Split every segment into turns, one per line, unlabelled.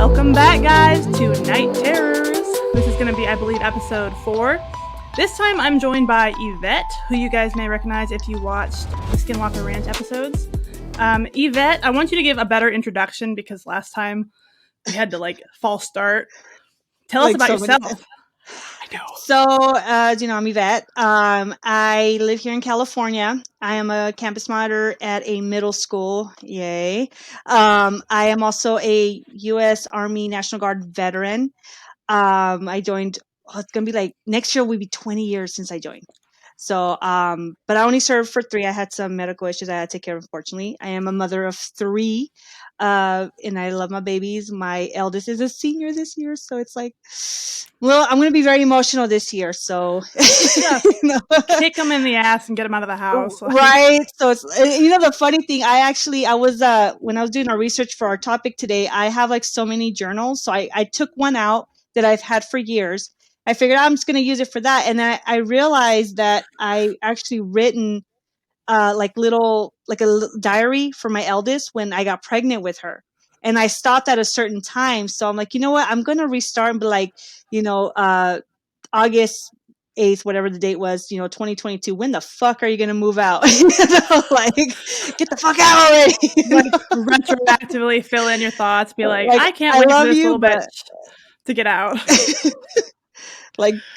Welcome back, guys, to Night Terrors. This is going to be, I believe, episode 4. This time I'm joined by Yvette, who you guys may recognize if you watched the Skinwalker Ranch episodes. Yvette, I want you to give a better introduction because last time we had to, false start. Tell us about yourself. I know.
So, as you know, I'm Yvette. I live here in California. I am a campus monitor at a middle school. Yay. I am also a U.S. Army National Guard veteran. I joined, it's going to be next year will be 20 years since I joined. So, but I only served for 3. I had some medical issues I had to take care of, unfortunately. I am a mother of 3, and I love my babies. My eldest is a senior this year, so it's I'm going to be very emotional this year. So,
kick them in the ass and get them out of the house.
Right. So it's, the funny thing, I was, when I was doing our research for our topic today, I have so many journals. So I took one out that I've had for years. I figured I'm just going to use it for that. And I realized that I actually written a diary for my eldest when I got pregnant with her. And I stopped at a certain time. So I'm like, you know what? I'm going to restart and be August 8th, whatever the date was, 2022. When the fuck are you going to move out? Get the fuck out already.
Retroactively fill in your thoughts. Be I can't wait for this little bitch to get out.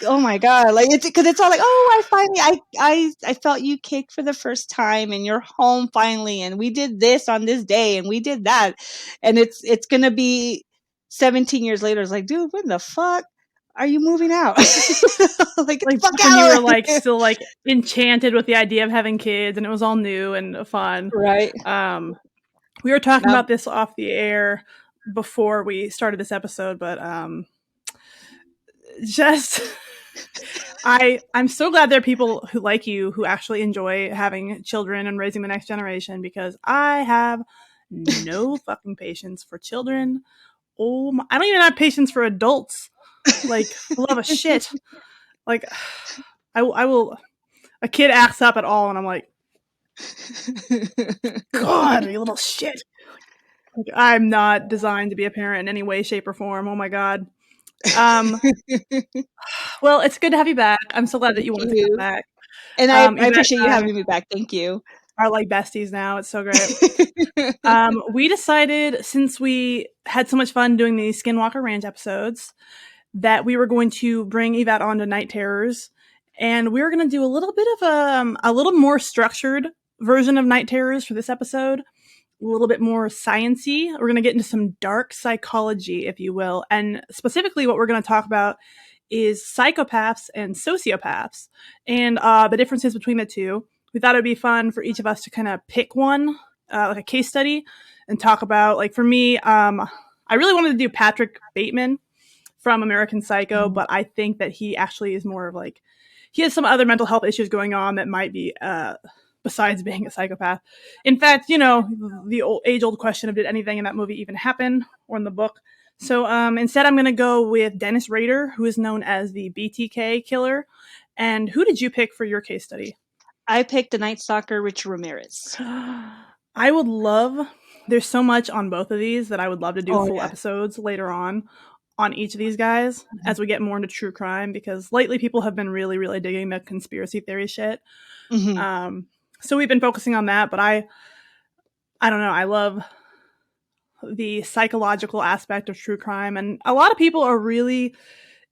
Oh my God. It's because it's all I finally, I felt you kick for the first time and you're home finally. And we did this on this day and we did that. And it's going to be 17 years later. It's dude, when the fuck are you moving out?
Fuck out. You were still enchanted with the idea of having kids and it was all new and fun.
Right.
We were talking about this off the air before we started this episode, but, I'm so glad there are people who like you who actually enjoy having children and raising the next generation because I have no fucking patience for children. I don't even have patience for adults. Full of a shit. I will. A kid acts up at all, and I'm like, God, you little shit. I'm not designed to be a parent in any way, shape, or form. Oh my God. Well, it's good to have you back. I'm so glad that you wanted to come back.
And I appreciate you having me back. Thank you.
Are besties now. It's so great. We decided, since we had so much fun doing these Skinwalker Ranch episodes, that we were going to bring Yvette on to Night Terrors, and we were going to do a little bit of a little more structured version of Night Terrors for this episode. A little bit more science-y. We're going to get into some dark psychology, if you will. And specifically what we're going to talk about is psychopaths and sociopaths and the differences between the two. We thought it would be fun for each of us to kind of pick one, like a case study, and talk about, for me, I really wanted to do Patrick Bateman from American Psycho, but I think that he actually is more of he has some other mental health issues going on that might be besides being a psychopath. In fact, the age-old question of did anything in that movie even happen or in the book. So instead, I'm going to go with Dennis Rader, who is known as the BTK killer. And who did you pick for your case study?
I picked the Night Stalker, Richard Ramirez.
I would love, there's so much on both of these that I would love to do full episodes later on each of these guys as we get more into true crime, because lately people have been really, really digging the conspiracy theory shit. Mm-hmm. So we've been focusing on that, but I don't know. I love the psychological aspect of true crime, and a lot of people are really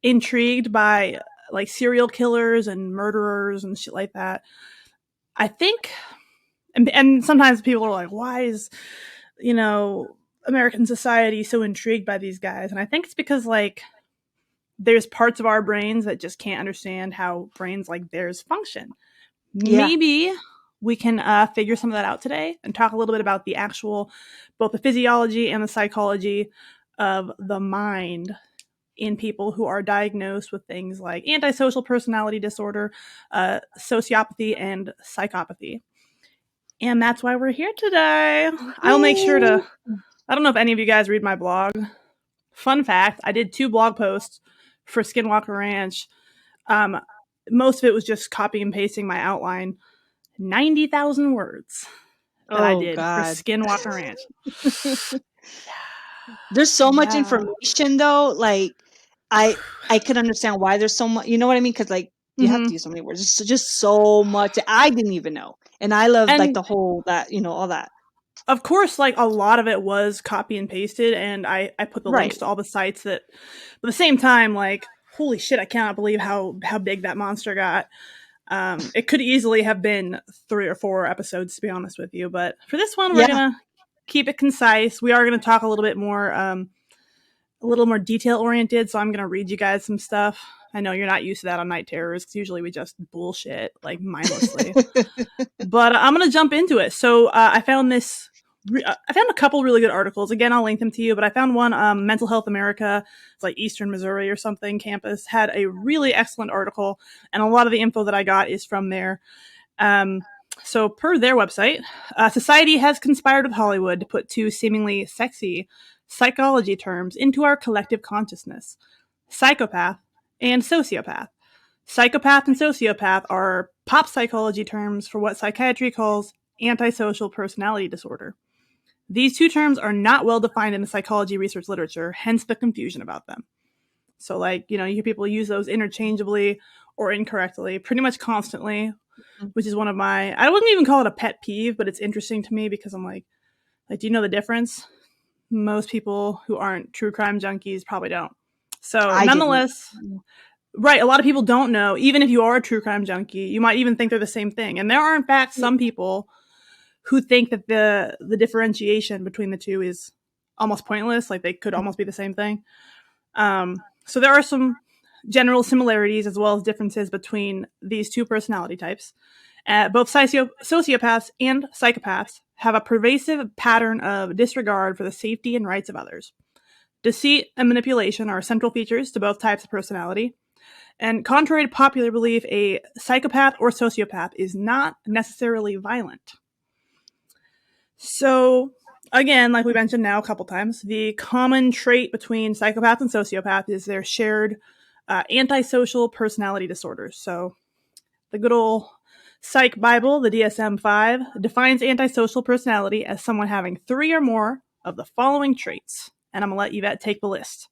intrigued by serial killers and murderers and shit like that. I think, and sometimes people are like, why is, American society so intrigued by these guys? And I think it's because there's parts of our brains that just can't understand how brains like theirs function. Yeah. Maybe we can figure some of that out today and talk a little bit about the actual, both the physiology and the psychology of the mind in people who are diagnosed with things like antisocial personality disorder, sociopathy, and psychopathy. And that's why we're here today. I'll make sure to, I don't know if any of you guys read my blog. Fun fact, I did 2 blog posts for Skinwalker Ranch. Most of it was just copy and pasting my outline. 90,000 words that I did for Skinwalker Ranch.
There's so much
Yeah.
information though. Like I can understand why there's so much. You know what I mean? Because like you have to use so many words. Just so much I didn't even know, and I love like
And
the whole that all that.
of course, like a lot of it was copy and pasted, and I put the links
Right.
to all the sites that. But at the same time, like holy shit, I cannot believe how big that monster got. It could easily have been 3 or 4 episodes, to be honest with you. But for this one, we're
Yeah.
gonna keep it concise. We are gonna talk a little bit more, a little more detail oriented. So I'm gonna read you guys some stuff. I know you're not used to that on Night Terrors because usually we just bullshit like mindlessly. But I'm gonna jump into it. So I found this. I found a couple really good articles. Again, I'll link them to you. But I found one, Mental Health America, it's like Eastern Missouri or something campus, had a really excellent article, and a lot of the info that I got is from there. So per their website, society has conspired with Hollywood to put 2 seemingly sexy psychology terms into our collective consciousness: psychopath and sociopath. Psychopath and sociopath are pop psychology terms for what psychiatry calls antisocial personality disorder. These 2 terms are not well defined in the psychology research literature, hence the confusion about them. So, like, you hear people use those interchangeably or incorrectly pretty much constantly, which is one of my, I wouldn't even call it a pet peeve, but it's interesting to me because I'm like, do you know the difference? Most people who aren't true crime junkies probably don't. So,
I didn't.
nonetheless, right, a lot of people don't know. Even if you are a true crime junkie, you might even think they're the same thing. And there are, in fact, some people who think that the differentiation between the two is almost pointless. Like they could almost be the same thing. So there are some general similarities as well as differences between these 2 personality types. Both sociopaths and psychopaths have a pervasive pattern of disregard for the safety and rights of others. Deceit and manipulation are central features to both types of personality. And contrary to popular belief, a psychopath or sociopath is not necessarily violent. So, again, like we mentioned now a couple times, the common trait between psychopath and sociopath is their shared antisocial personality disorders. So, the good old Psych Bible, the DSM-5, defines antisocial personality as someone having 3 or more of the following traits. And I'm going to let Yvette take the list.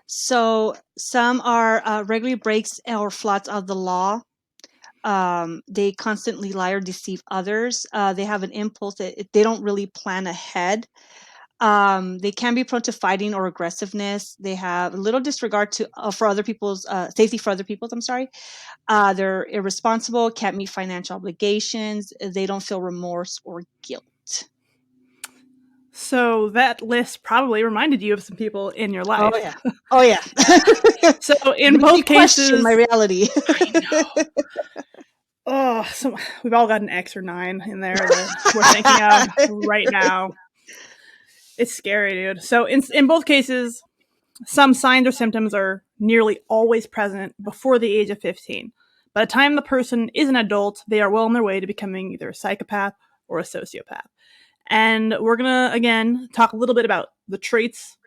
So some are regularly breaks or flouts of the law. They constantly lie or deceive others. They have an impulse that they don't really plan ahead. They can be prone to fighting or aggressiveness. They have a little disregard for other people's safety for other people's. I'm sorry. They're irresponsible. Can't meet financial obligations. They don't feel remorse or guilt.
So that list probably reminded you of some people in your life.
Oh yeah. Oh yeah.
So in both cases,
my reality.
I know. Oh, so we've all got an X or 9 in there that we're thinking of right now. It's scary, dude. So in both cases, some signs or symptoms are nearly always present before the age of 15. By the time the person is an adult, they are well on their way to becoming either a psychopath or a sociopath. And we're going to, again, talk a little bit about the traits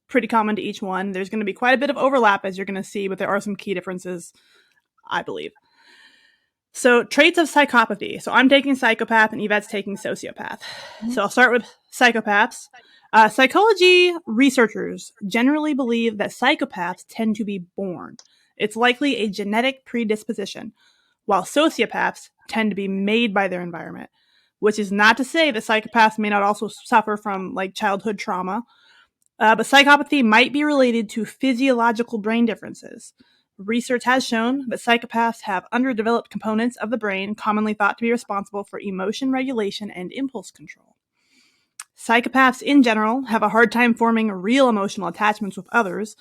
pretty common to each one. There's going to be quite a bit of overlap, as you're going to see, but there are some key differences, I believe. So, traits of psychopathy. So, I'm taking psychopath and Yvette's taking sociopath. So, I'll start with psychopaths. Psychology researchers generally believe that psychopaths tend to be born. It's likely a genetic predisposition, while sociopaths tend to be made by their environment, which is not to say that psychopaths may not also suffer from like childhood trauma, but psychopathy might be related to physiological brain differences. Research has shown that psychopaths have underdeveloped components of the brain commonly thought to be responsible for emotion regulation and impulse control. Psychopaths in general have a hard time forming real emotional attachments with others.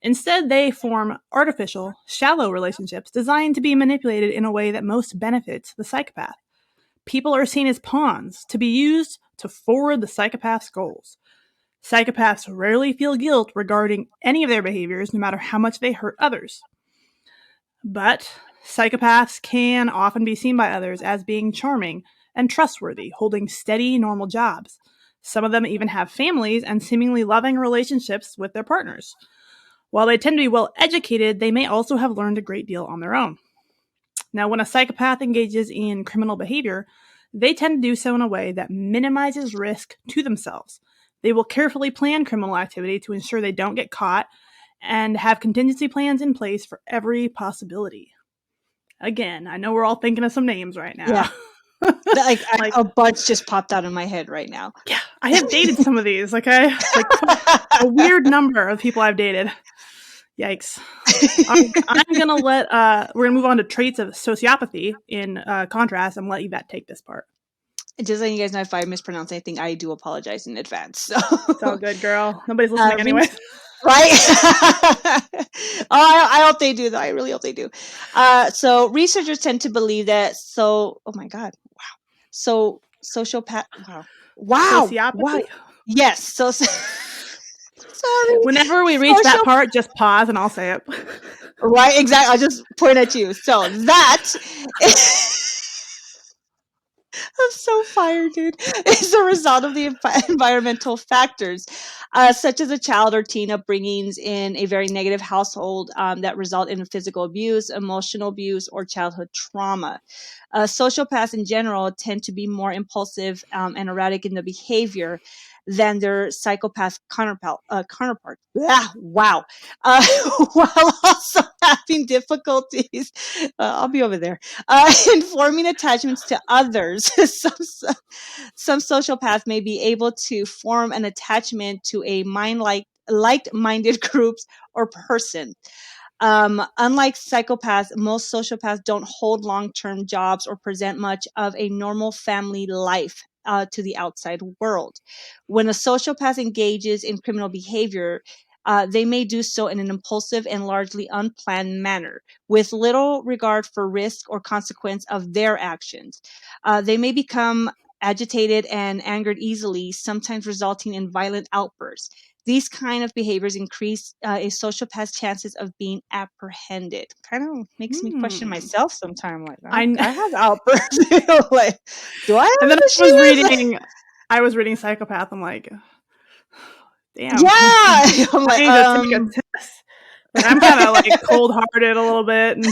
Instead, they form artificial, shallow relationships designed to be manipulated in a way that most benefits the psychopath. People are seen as pawns to be used to forward the psychopath's goals. Psychopaths rarely feel guilt regarding any of their behaviors, no matter how much they hurt others. But psychopaths can often be seen by others as being charming and trustworthy, holding steady, normal jobs. Some of them even have families and seemingly loving relationships with their partners. While they tend to be well educated, they may also have learned a great deal on their own. Now, when a psychopath engages in criminal behavior, they tend to do so in a way that minimizes risk to themselves. They will carefully plan criminal activity to ensure they don't get caught and have contingency plans in place for every possibility. Again, I know we're all thinking of some names right now.
Yeah. Like, a bunch just popped out of my head right now.
Yeah, I have dated some of these. Like a weird number of people I've dated. Yikes. I'm gonna we're gonna move on to traits of sociopathy in contrast and let Yvette take this part.
Just letting you guys know, if I mispronounce anything, I do apologize in advance. So.
It's all good, girl. Nobody's listening anyway.
Right? I hope they do, though. I really hope they do. So researchers tend to believe that. Oh my God. Wow. So sociopath. Wow.
Sociopathy?
Wow. Yes. So sorry.
Whenever we reach that part, just pause and I'll say it.
Right. Exactly. I'll just point at you. So that I'm so fired, dude. It's a result of the environmental factors, such as a child or teen upbringings in a very negative household that result in physical abuse, emotional abuse, or childhood trauma. Sociopaths in general tend to be more impulsive and erratic in the behavior than their psychopath counterparts. Wow. While also having difficulties, I'll be over there, in forming attachments to others. Some sociopaths may be able to form an attachment to a like-minded groups or person. Unlike psychopaths, most sociopaths don't hold long-term jobs or present much of a normal family life to the outside world. When a sociopath engages in criminal behavior, they may do so in an impulsive and largely unplanned manner, with little regard for risk or consequence of their actions. They may become agitated and angered easily, sometimes resulting in violent outbursts. These kind of behaviors increase a sociopath's chances of being apprehended. Kind of makes me question myself sometimes. Like, I have outbursts. Like, do I have
and then I was reading Psychopath. I'm like, damn.
Yeah. I'm like,
take a test. Like, I'm kind of like cold-hearted a little bit.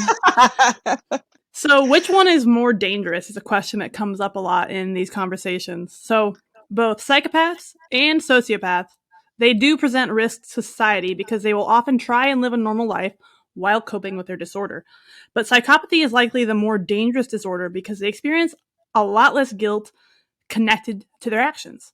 So which one is more dangerous is a question that comes up a lot in these conversations. So both psychopaths and sociopaths, they do present risks to society because they will often try and live a normal life while coping with their disorder. But psychopathy is likely the more dangerous disorder because they experience a lot less guilt connected to their actions.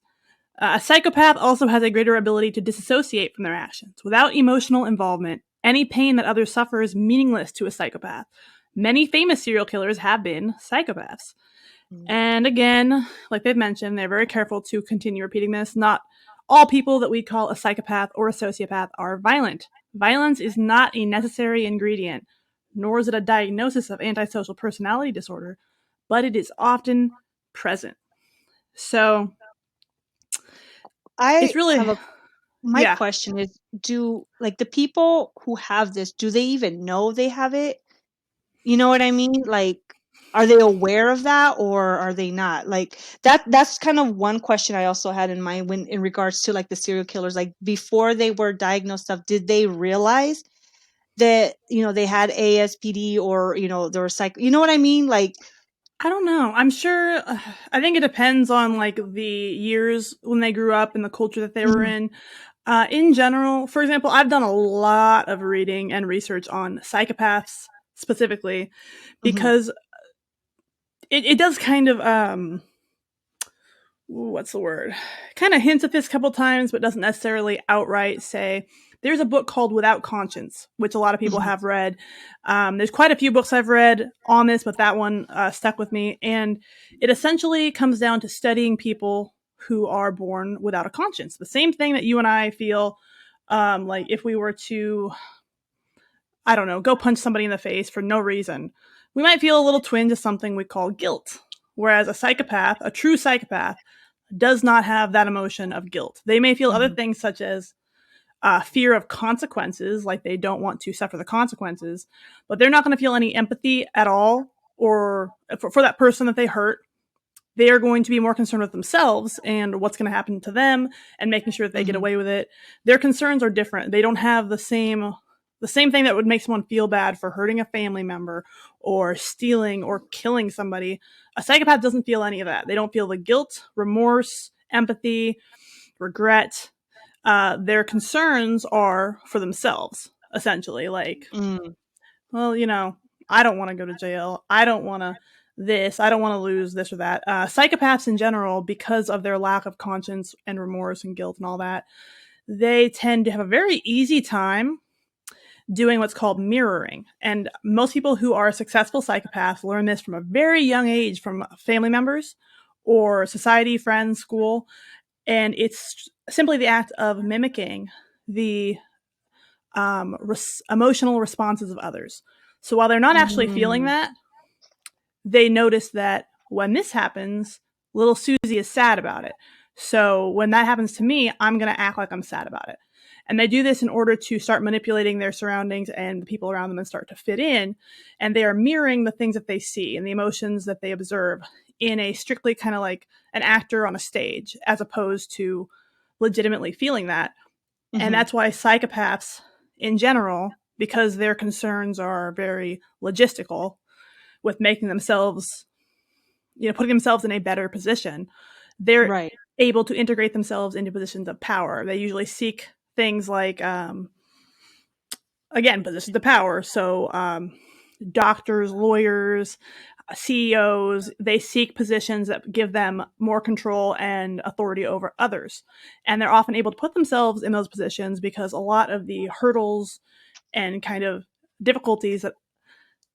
A psychopath also has a greater ability to disassociate from their actions. Without emotional involvement, any pain that others suffer is meaningless to a psychopath. Many famous serial killers have been psychopaths. And again, like they've mentioned, they're very careful to continue repeating this. Not all people that we call a psychopath or a sociopath are violent. Violence is not a necessary ingredient, nor is it a diagnosis of antisocial personality disorder, but it is often present. So it's really...
My question is, do like the people who have this, do they even know they have it? You know what I mean? Like, are they aware of that or are they not? Like that's kind of one question I also had in mind when in regards to like the serial killers, like before they were diagnosed stuff, did they realize that, they had ASPD or, there was you know what I mean? Like,
I don't know. I'm sure. I think it depends on like the years when they grew up and the culture that they were in. In general, for example, I've done a lot of reading and research on psychopaths specifically because it does kind of, what's the word? Kind of hints at this a couple times, but doesn't necessarily outright say. There's a book called Without Conscience, which a lot of people have read. There's quite a few books I've read on this, but that one stuck with me. And it essentially comes down to studying people who are born without a conscience. The same thing that you and I feel like if we were to, I don't know, go punch somebody in the face for no reason, we might feel a little twinge of something we call guilt. Whereas a psychopath, a true psychopath, does not have that emotion of guilt. They may feel other things such as fear of consequences, like they don't want to suffer the consequences, but they're not going to feel any empathy at all or for that person that they hurt. They are going to be more concerned with themselves and what's going to happen to them and making sure that they get away with it. Their concerns are different. They don't have the same thing that would make someone feel bad for hurting a family member or stealing or killing somebody. A psychopath doesn't feel any of that. They don't feel the guilt, remorse, empathy, regret. Their concerns are for themselves, essentially. Like, well, I don't want to go to jail. I don't want to this. I don't want to lose this or that. Psychopaths in general, because of their lack of conscience and remorse and guilt and all that, they tend to have a very easy time doing what's called mirroring. And most people who are successful psychopaths learn this from a very young age from family members or society, friends, school. And it's simply the act of mimicking the emotional responses of others. So while they're not actually feeling that, they notice that when this happens, little Susie is sad about it. So when that happens to me, I'm going to act like I'm sad about it. And they do this in order to start manipulating their surroundings and the people around them and start to fit in. And they are mirroring the things that they see and the emotions that they observe in a strictly kind of like an actor on a stage, as opposed to legitimately feeling that. And that's why psychopaths in general, because their concerns are very logistical with making themselves, putting themselves in a better position, they're able to integrate themselves into positions of power. They usually seek things like, again, positions of power. So doctors, lawyers, CEOs, they seek positions that give them more control and authority over others. And they're often able to put themselves in those positions because a lot of the hurdles and kind of difficulties that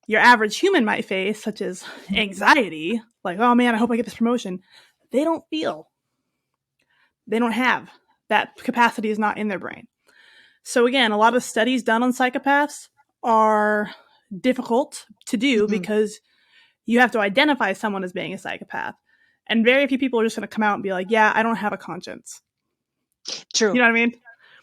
your average human might face, such as anxiety, like, oh man, I hope I get this promotion, they don't feel. They don't have. That capacity is not in their brain. So again, a lot of studies done on psychopaths are difficult to do because you have to identify someone as being a psychopath. And very few people are just going to come out and be like, yeah, I don't have a conscience.
True.
You know what I mean?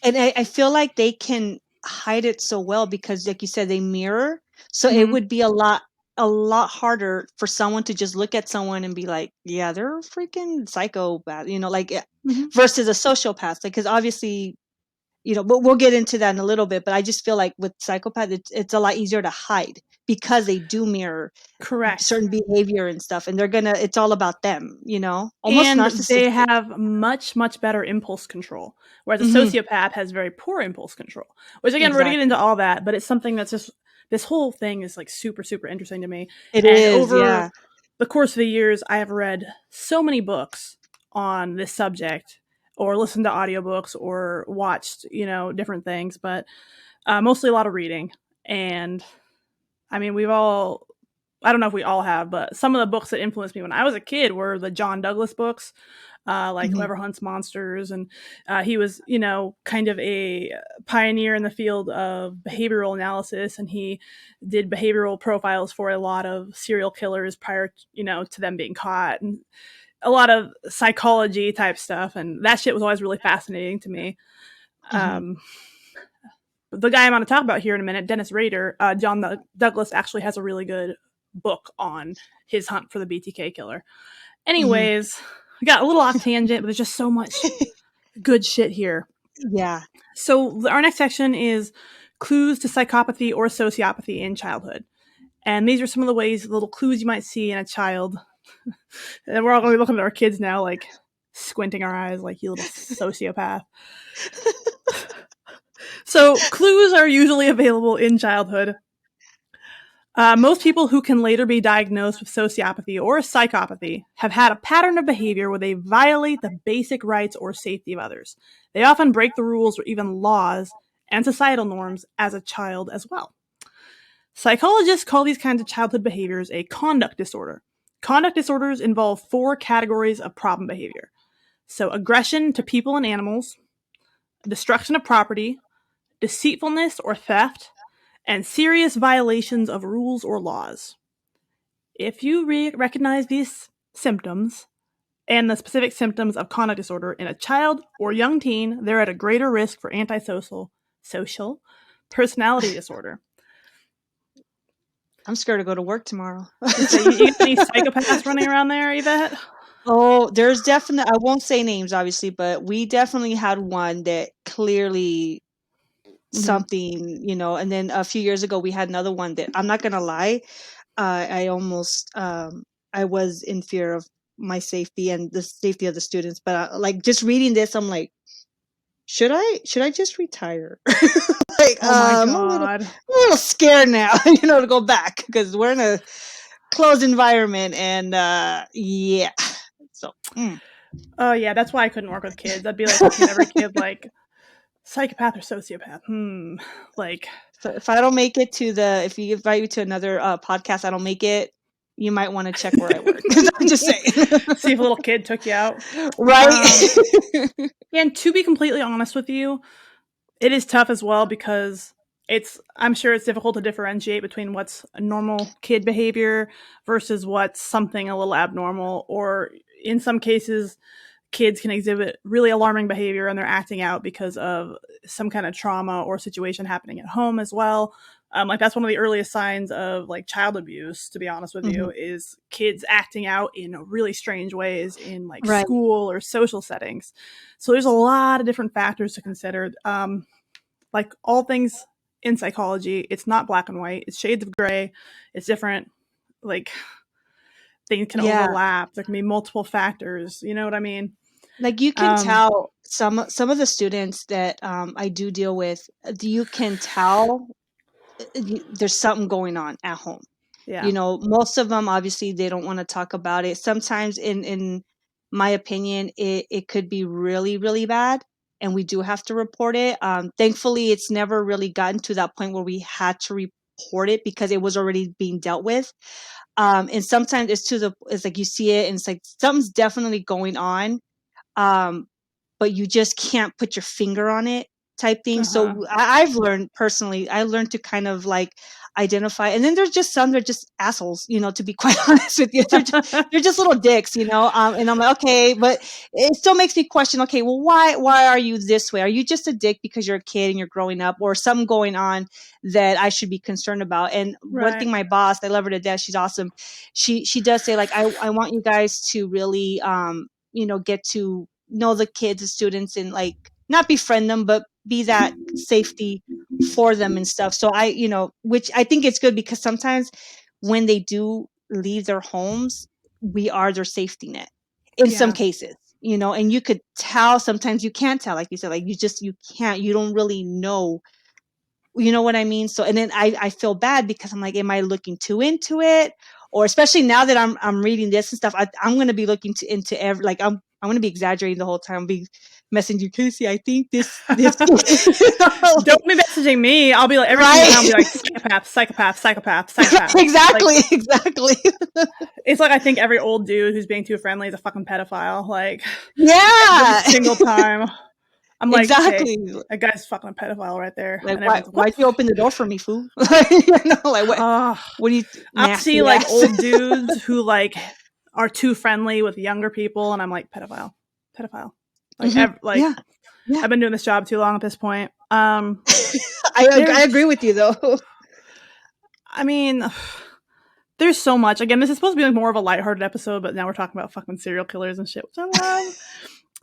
And I feel like they can hide it so well because, like you said, they mirror. So it would be a lot harder for someone to just look at someone and be like, yeah, they're a freaking psychopath, versus a sociopath. Because obviously, but we'll get into that in a little bit. But I just feel like with psychopaths, it's a lot easier to hide because they do mirror certain behavior and stuff. And it's all about them, almost
and
narcissistic.
They have much, much better impulse control. Whereas a sociopath has very poor impulse control, which again, we're going to get into all that, but it's something that's just, this whole thing is like super, super interesting to me.
It is, over
the course of the years, I have read so many books on this subject, or listened to audiobooks, or watched, different things, but mostly a lot of reading. And I mean, I don't know if we all have, but some of the books that influenced me when I was a kid were the John Douglas books, like Whoever Hunts Monsters. And he was, kind of a pioneer in the field of behavioral analysis. And he did behavioral profiles for a lot of serial killers prior, to them being caught, and a lot of psychology type stuff. And that shit was always really fascinating to me. The guy I'm going to talk about here in a minute, Dennis Rader, John Douglas actually has a really good book on his hunt for the BTK killer. Anyways, we got a little off tangent, but there's just so much good shit here.
Yeah.
So our next section is clues to psychopathy or sociopathy in childhood. And these are some of the little clues you might see in a child. And we're all going to be looking at our kids now, like squinting our eyes like, you little sociopath. So clues are usually available in childhood. Most people who can later be diagnosed with sociopathy or psychopathy have had a pattern of behavior where they violate the basic rights or safety of others. They often break the rules or even laws and societal norms as a child as well. Psychologists call these kinds of childhood behaviors a conduct disorder. Conduct disorders involve 4 categories of problem behavior. So aggression to people and animals, destruction of property, deceitfulness or theft, and serious violations of rules or laws. If you recognize these symptoms and the specific symptoms of conduct disorder in a child or young teen, they're at a greater risk for antisocial personality disorder.
I'm scared to go to work tomorrow.
So you got any psychopaths running around there, Yvette?
Oh, there's definitely, I won't say names, obviously, but we definitely had one that clearly something, and then a few years ago we had another one that, I'm not going to lie, I almost, I was in fear of my safety and the safety of the students. But like just reading this, I'm like, should I just retire? Like,
Oh my
I'm
God.
a little scared now, to go back because we're in a closed environment and yeah. So
Oh yeah, that's why I couldn't work with kids. I'd be like looking at every kid like psychopath or sociopath. Like,
so if I don't make it if you invite me to another podcast, I don't make it, you might want to check where I work. I'm just saying.
see if a little kid took you out.
Right.
And to be completely honest with you, it is tough as well because I'm sure it's difficult to differentiate between what's a normal kid behavior versus what's something a little abnormal, or in some cases kids can exhibit really alarming behavior and they're acting out because of some kind of trauma or situation happening at home as well. Like that's one of the earliest signs of like child abuse, to be honest with you, is kids acting out in really strange ways in like
Right.
school or social settings. So there's a lot of different factors to consider. Like all things in psychology, it's not black and white. It's shades of gray. It's different. Like things can overlap. There can be multiple factors. You know what I mean?
Like you can tell some of the students that I do deal with, you can tell there's something going on at home.
Yeah.
Most of them, obviously, they don't want to talk about it. Sometimes, in my opinion, it could be really, really bad, and we do have to report it. Thankfully, it's never really gotten to that point where we had to report it because it was already being dealt with. And sometimes it's like you see it, and it's like something's definitely going on, but you just can't put your finger on it, type thing. So I've learned personally, I learned to kind of like identify, and then there's just some that are just assholes, to be quite honest with you. They're just little dicks, and I'm like, okay, but it still makes me question, okay, well, why are you this way? Are you just a dick because you're a kid and you're growing up, or something going on that I should be concerned about? And one thing, my boss, I love her to death, she's awesome. She does say like, I want you guys to really, get to know the kids, the students, and like not befriend them, but be that safety for them and stuff. So which I think it's good because sometimes when they do leave their homes, we are their safety net in some cases, and you could tell, sometimes you can't tell, like you said, like you don't really know, you know what I mean? So, and then I feel bad because I'm like, am I looking too into it? Or especially now that I'm reading this and stuff, I'm going to be looking into every, like, I'm going to be exaggerating the whole time. I'll be messaging you, Casey, I think this.
Don't be messaging me. I'll be like, every single time I'll be like, psychopath.
Exactly.
Like,
exactly.
It's like, I think every old dude who's being too friendly is a fucking pedophile. Like,
yeah.
every single time. I'm like,
exactly.
Hey, that guy's fucking a pedophile right there.
Like, why'd you open the door for me, fool? Like, what do you?
I'll see like old dudes who like are too friendly with younger people, and I'm like, pedophile. Like, I've been doing this job too long at this point.
I agree with you though.
I mean, there's so much. Again, this is supposed to be like more of a lighthearted episode, but now we're talking about fucking serial killers and shit, which I love.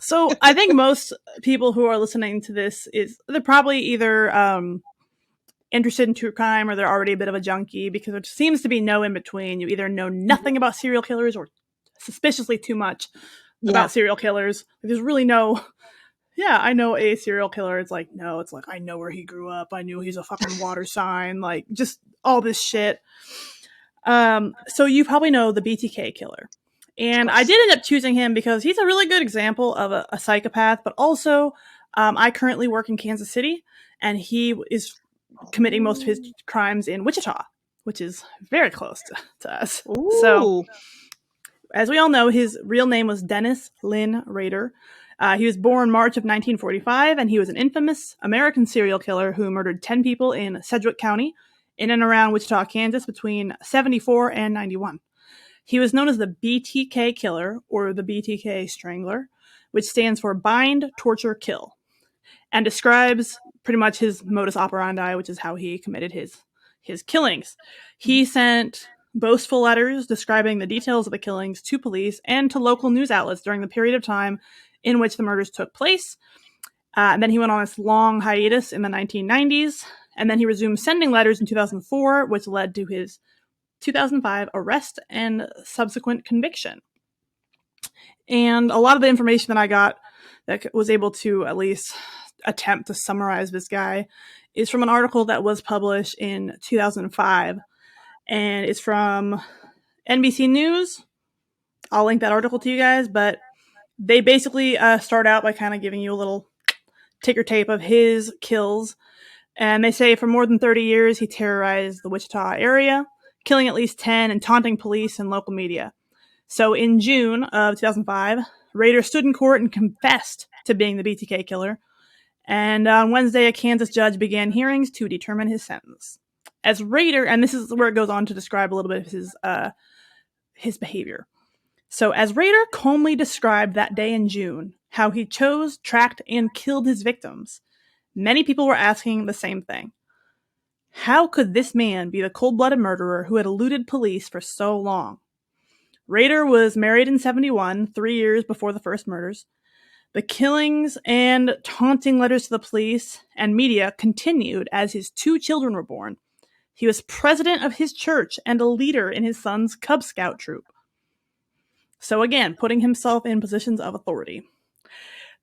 So I think most people who are listening to this they're probably either interested in true crime or they're already a bit of a junkie, because there seems to be no in between. You either know nothing about serial killers or suspiciously too much about serial killers. There's really no, I know a serial killer. It's like, no, it's like, I know where he grew up. I knew he's a fucking water sign. Like, just all this shit. So you probably know the BTK killer. And I did end up choosing him because he's a really good example of a psychopath, but also I currently work in Kansas City, and he is committing most of his crimes in Wichita, which is very close to us.
Ooh.
So, as we all know, his real name was Dennis Lynn Rader. He was born March of 1945, and he was an infamous American serial killer who murdered 10 people in Sedgwick County, in and around Wichita, Kansas, between 74 and 91. He was known as the BTK killer, or the BTK strangler, which stands for bind, torture, kill, and describes pretty much his modus operandi, which is how he committed his killings. He sent boastful letters describing the details of the killings to police and to local news outlets during the period of time in which the murders took place. And then he went on this long hiatus in the 1990s, and then he resumed sending letters in 2004, which led to his 2005 arrest and subsequent conviction. And a lot of the information that I got that was able to at least attempt to summarize this guy is from an article that was published in 2005. And it's from NBC News. I'll link that article to you guys, but they basically start out by kind of giving you a little ticker tape of his kills. And they say for more than 30 years, he terrorized the Wichita area, killing at least 10 and taunting police and local media. So in June of 2005, Rader stood in court and confessed to being the BTK killer. And on Wednesday, a Kansas judge began hearings to determine his sentence. As Rader, and this is where it goes on to describe a little bit of his behavior. So as Rader calmly described that day in June, how he chose, tracked, and killed his victims, many people were asking the same thing. How could this man be the cold-blooded murderer who had eluded police for so long? Rader was married in 1971, 3 years before the first murders. The killings and taunting letters to the police and media continued as his 2 children were born. He was president of his church and a leader in his son's Cub Scout troop. So again, putting himself in positions of authority.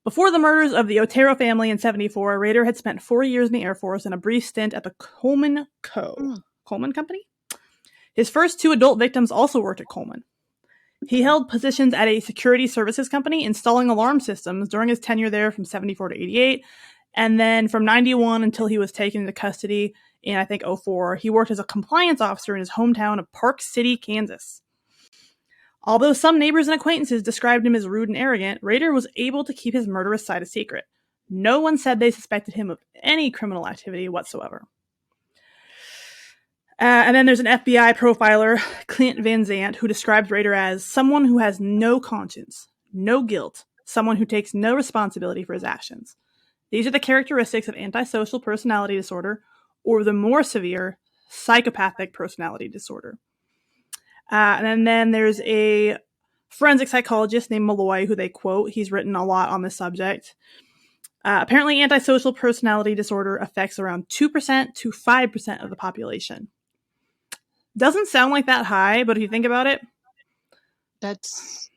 Before the murders of the Otero family in 1974, Rader had spent 4 years in the Air Force and a brief stint at the Coleman Company. His first 2 adult victims also worked at Coleman. He held positions at a security services company installing alarm systems during his tenure there from 1974 to 1988. And then from 1991 until he was taken into custody in, I think, 2004, he worked as a compliance officer in his hometown of Park City, Kansas. Although some neighbors and acquaintances described him as rude and arrogant, Rader was able to keep his murderous side a secret. No one said they suspected him of any criminal activity whatsoever. And then there's an FBI profiler, Clint Van Zandt, who describes Rader as someone who has no conscience, no guilt, someone who takes no responsibility for his actions. These are the characteristics of antisocial personality disorder, or the more severe psychopathic personality disorder. And then there's a forensic psychologist named Malloy, who they quote. He's written a lot on this subject. Apparently, antisocial personality disorder affects around 2% to 5% of the population. Doesn't sound like that high, but if you think about it,
That's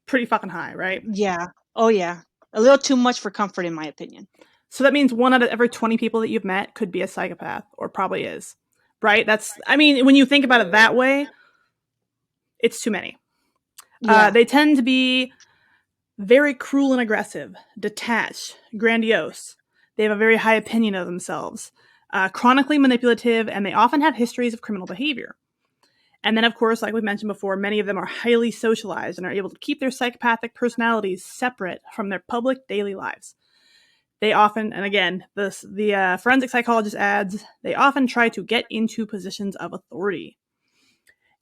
pretty fucking high, right?
Yeah. Oh, yeah. A little too much for comfort, in my opinion.
So that means 1 out of every 20 people that you've met could be a psychopath, or probably is, right? When you think about it that way, it's too many.
Yeah.
They tend to be very cruel and aggressive, detached, grandiose. They have a very high opinion of themselves, chronically manipulative, and they often have histories of criminal behavior. And then, of course, like we mentioned before, many of them are highly socialized and are able to keep their psychopathic personalities separate from their public daily lives. They often, and again, the forensic psychologist adds, they often try to get into positions of authority.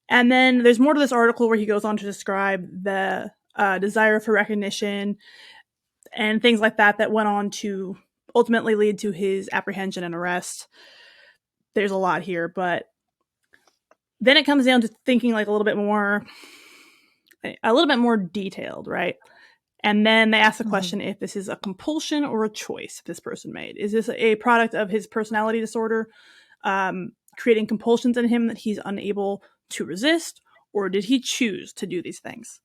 And then there's more to this article where he goes on to describe the desire for recognition and things like that went on to ultimately lead to his apprehension and arrest. There's a lot here, but then it comes down to thinking like a little bit more detailed, right? And then they ask the question if this is a compulsion or a choice this person made. Is this a product of his personality disorder, creating compulsions in him that he's unable to resist, or did he choose to do these things?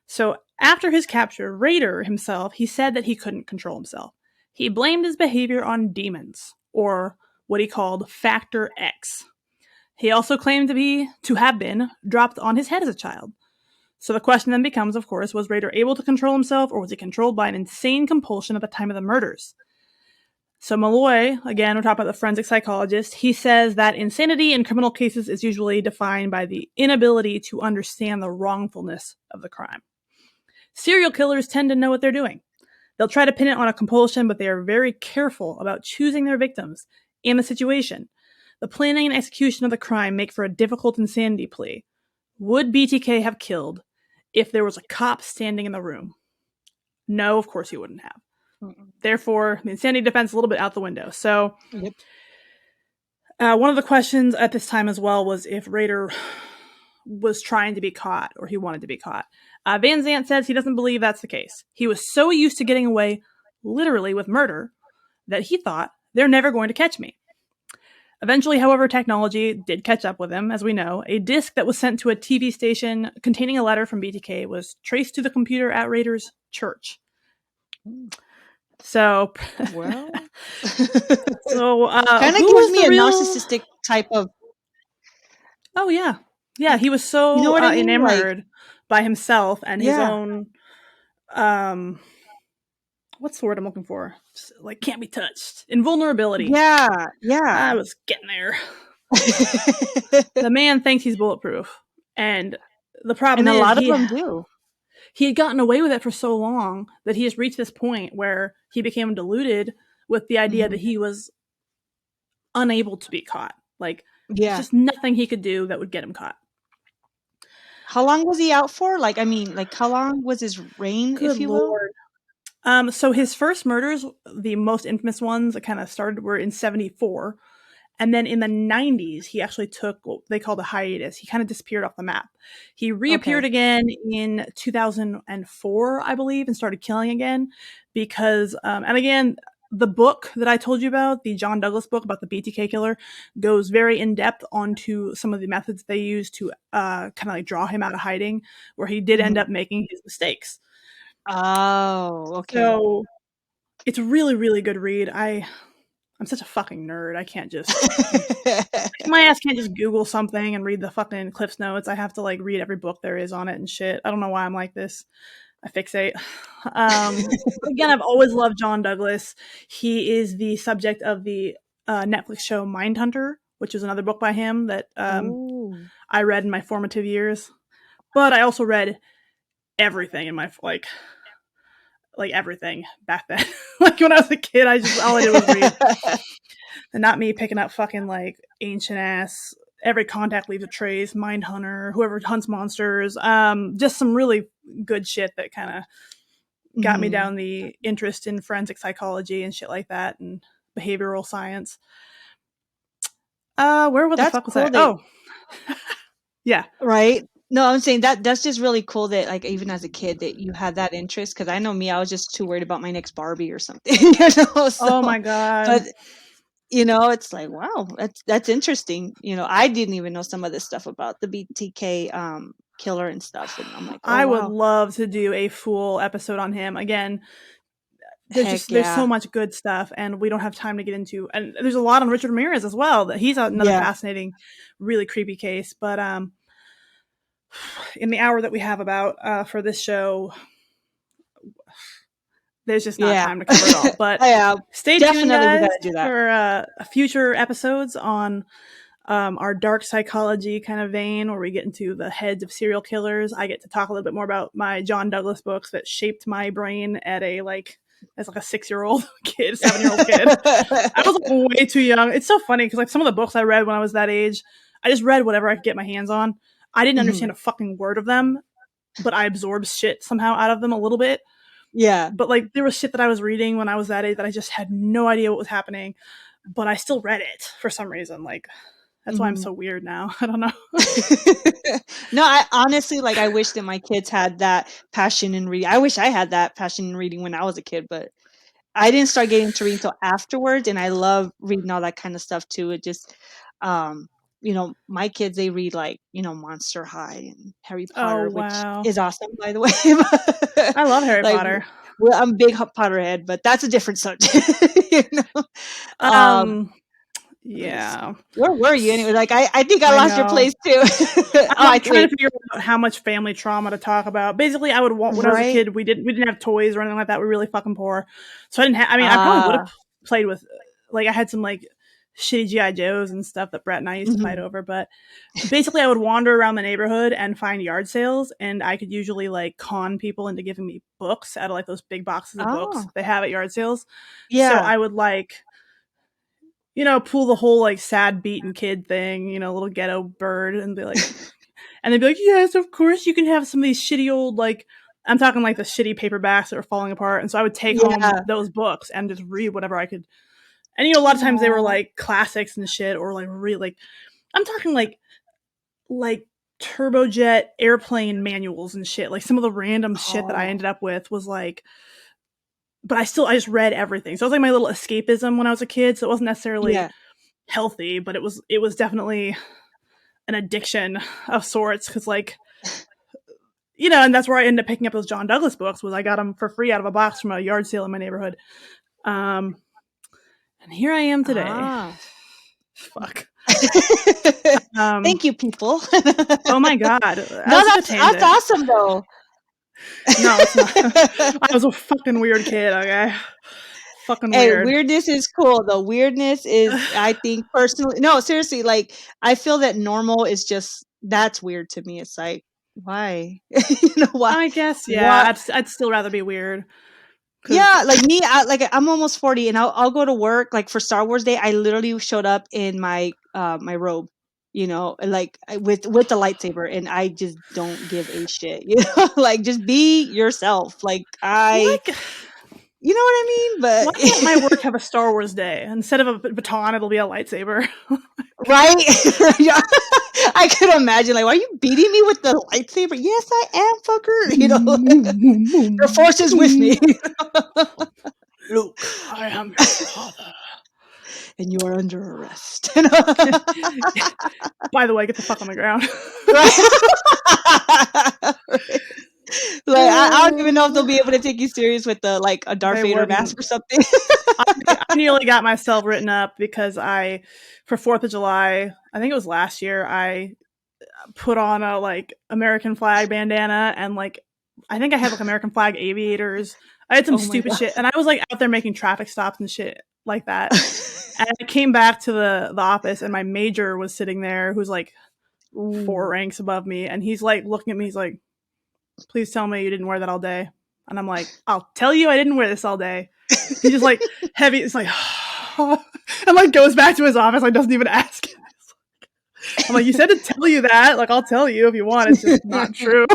So after his capture, Rader himself, he said that he couldn't control himself. He blamed his behavior on demons, or what he called Factor X. He also claimed to have been dropped on his head as a child. So the question then becomes, of course, was Rader able to control himself, or was he controlled by an insane compulsion at the time of the murders? So Malloy, again, we're talking about the forensic psychologist, he says that insanity in criminal cases is usually defined by the inability to understand the wrongfulness of the crime. Serial killers tend to know what they're doing. They'll try to pin it on a compulsion, but they are very careful about choosing their victims and the situation. The planning and execution of the crime make for a difficult insanity plea. Would BTK have killed if there was a cop standing in the room? No, of course he wouldn't have. Therefore, the insanity defense is a little bit out the window. So, one of the questions at this time as well was if Rader was trying to be caught, or he wanted to be caught. Van Zandt says he doesn't believe that's the case. He was so used to getting away, literally, with murder, that he thought, they're never going to catch me. Eventually, however, technology did catch up with him, as we know. A disc that was sent to a TV station containing a letter from BTK was traced to the computer at Rader's church. So,
Well,
so
kind of
who
gives
was
me
the
a
real?
narcissistic type of.
Oh yeah, he was
You know
so
what I mean? Like,
enamored by himself and his
yeah,
own. What's the word I'm looking for? Just, like, can't be touched. Invulnerability.
yeah,
I
yeah.
was getting there. The man thinks he's bulletproof, and the problem
And a
is
lot of them do.
he had gotten away with it for so long that he has reached this point where he became deluded with the idea that he was unable to be caught. Like, there's
Yeah.
just nothing he could do that would get him caught.
How long was he out for? Like, I mean, like, how long was his reign,
Good
if you will?
Lord. So his first murders, the most infamous ones that kind of started, were in 1974. And then in the 1990s, he actually took what they called a hiatus. He kind of disappeared off the map. He reappeared
Okay.
again in 2004, I believe, and started killing again because, and again, the book that I told you about, the John Douglas book about the BTK killer, goes very in depth onto some of the methods they used to kind of like draw him out of hiding, where he did end up making his mistakes.
Oh, okay.
So it's a really, really good read. I'm such a fucking nerd. I can't just my ass can't just Google something and read the fucking Cliff's Notes. I have to like read every book there is on it and shit. I don't know why I'm like this. I fixate. Again, I've always loved John Douglas. He is the subject of the Netflix show Mindhunter, which is another book by him that
Ooh.
I read in my formative years. But I also read everything in my like everything back then. Like when I was a kid, all I did was read. And not me picking up fucking like ancient ass Every Contact Leaves a Trace, Mindhunter, Whoever Hunts Monsters. Just some really good shit that kind of got me down the interest in forensic psychology and shit like that, and behavioral science. Where the fuck was I? Oh, yeah.
Right? No, I'm saying that's just really cool that, like, even as a kid that you had that interest. Because I know me, I was just too worried about my next Barbie or something, you know?
Oh
So,
my god.
but, you know, it's like, wow, that's interesting. You know, I didn't even know some of this stuff about the BTK killer and stuff, and I'm like, oh
I would
wow,
love to do a full episode on him. Again,
heck
there's so
yeah,
much good stuff, and we don't have time to get into. And there's a lot on Richard Ramirez as well. That he's another
yeah.
fascinating, really creepy case. But in the hour that we have about for this show, there's just not
Yeah.
time to cover it all. But
Yeah,
stay tuned,
definitely we
guys,
gotta do that.
for future episodes on our dark psychology kind of vein, where we get into the heads of serial killers. I get to talk a little bit more about my John Douglas books that shaped my brain at as like a 6-year-old kid, 7-year-old kid. I was like way too young. It's so funny because like some of the books I read when I was that age, I just read whatever I could get my hands on. I didn't understand a fucking word of them, but I absorbed shit somehow out of them a little bit.
Yeah.
But like there was shit that I was reading when I was that age that I just had no idea what was happening, but I still read it for some reason. Like that's why I'm so weird now. I don't know.
No, I honestly, like, I wish that my kids had that passion in reading. I wish I had that passion in reading when I was a kid, but I didn't start getting to read until afterwards, and I love reading all that kind of stuff too. It just, you know, my kids, they read like, you know, Monster High and Harry Potter,
Oh
which
wow.
is awesome, by the way.
I love Harry
Like,
Potter.
well, I'm a big Potterhead, but that's a different subject. You know?
Yeah.
Where were you anyway? Like, I think I lost your
know.
place too.
I'm trying to figure out how much family trauma to talk about. Basically, I would want when I was a
Right.
kid, we didn't have toys or anything like that. We were really fucking poor, so I didn't have. I mean, I probably would have played with, like, I had some like shitty GI Joes and stuff that Brett and I used to fight over. But basically, I would wander around the neighborhood and find yard sales, and I could usually like con people into giving me books out of like those big boxes of books they have at yard sales.
Yeah.
So I would like, you know, pull the whole like sad beaten kid thing, you know, little ghetto bird, and be like, and they'd be like, yes, of course you can have some of these shitty old, like, I'm talking like the shitty paperbacks that are falling apart. And so I would take home those books and just read whatever I could. And, you know, a lot of times they were like classics and shit, or like really, like, I'm talking like turbojet airplane manuals and shit. Like some of the random shit that I ended up with was like, but I just read everything. So it was like my little escapism when I was a kid. So it wasn't necessarily healthy, but it was definitely an addiction of sorts, because like, you know, and that's where I ended up picking up those John Douglas books. Was I got them for free out of a box from a yard sale in my neighborhood, and here I am today. Fuck.
Thank you, people.
Oh my god,
That's awesome though.
No, it's not. I was a fucking weird kid. Okay, fucking weird.
Hey, weirdness is cool though. Weirdness is, I think personally, no, seriously, like I feel that normal is just, that's weird to me. It's like, why? You know why?
I guess, yeah. I'd still rather be weird.
Yeah, like me, I'm almost 40, and I'll go to work. Like for Star Wars Day, I literally showed up in my my robe, you know, like with the lightsaber, and I just don't give a shit, you know, like just be yourself. Like you know what I mean? But
why can't my work have a Star Wars Day? Instead of a baton, it'll be a lightsaber.
Right? I could imagine, like, why are you beating me with the lightsaber? Yes, I am, fucker. You know, the force is with me.
Luke, I am your father.
And you are under arrest.
By the way, get the fuck on the ground.
Right. Like I don't even know if they'll be able to take you serious with the like a Darth Vader mask or something.
I nearly got myself written up because for 4th of July, I think it was last year, I put on a like American flag bandana, and like I think I had like American flag aviators. I had some stupid shit, and I was like out there making traffic stops and shit like that. And I came back to the office, and my major was sitting there, who's like 4 ranks above me, and he's like looking at me, he's like, "Please tell me you didn't wear that all day." And I'm like, "I'll tell you I didn't wear this all day." He's just like heavy. It's like, and like goes back to his office. Like doesn't even ask. I'm like, "You said to tell you that. Like, I'll tell you if you want. It's just not true."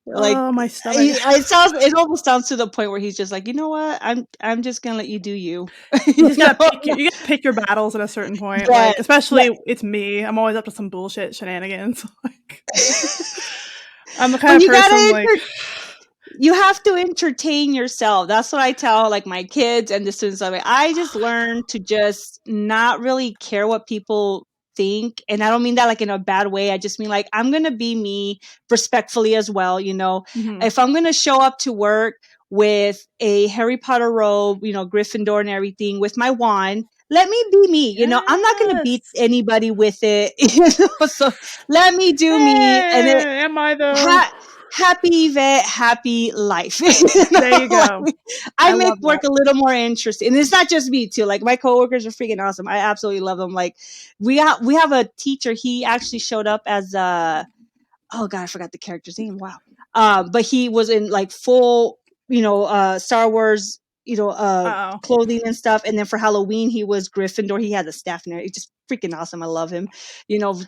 Like,
oh, my stomach.
It almost sounds to the point where he's just like, you know what? I'm just gonna let you do you.
You gotta pick your battles at a certain point. Yeah, like, especially it's me. I'm always up to some bullshit shenanigans. Like, I'm the kind of person like.
You have to entertain yourself. That's what I tell like my kids and the students. I just learned to just not really care what people think, and I don't mean that like in a bad way. I just mean like I'm gonna be me respectfully as well. You know, if I'm gonna show up to work with a Harry Potter robe, you know, Gryffindor and everything, with my wand, let me be me. You know, I'm not gonna beat anybody with it. You know, so let me do me. And
am I though?
Happy Yvette, happy life.
There you go.
I make work a little more interesting. And it's not just me too. Like my coworkers are freaking awesome. I absolutely love them. Like we have a teacher. He actually showed up as oh God, I forgot the character's name. Wow. But he was in like full, you know, Star Wars, you know, clothing and stuff. And then for Halloween, he was Gryffindor. He had the staff in there. It's just freaking awesome. I love him. You know,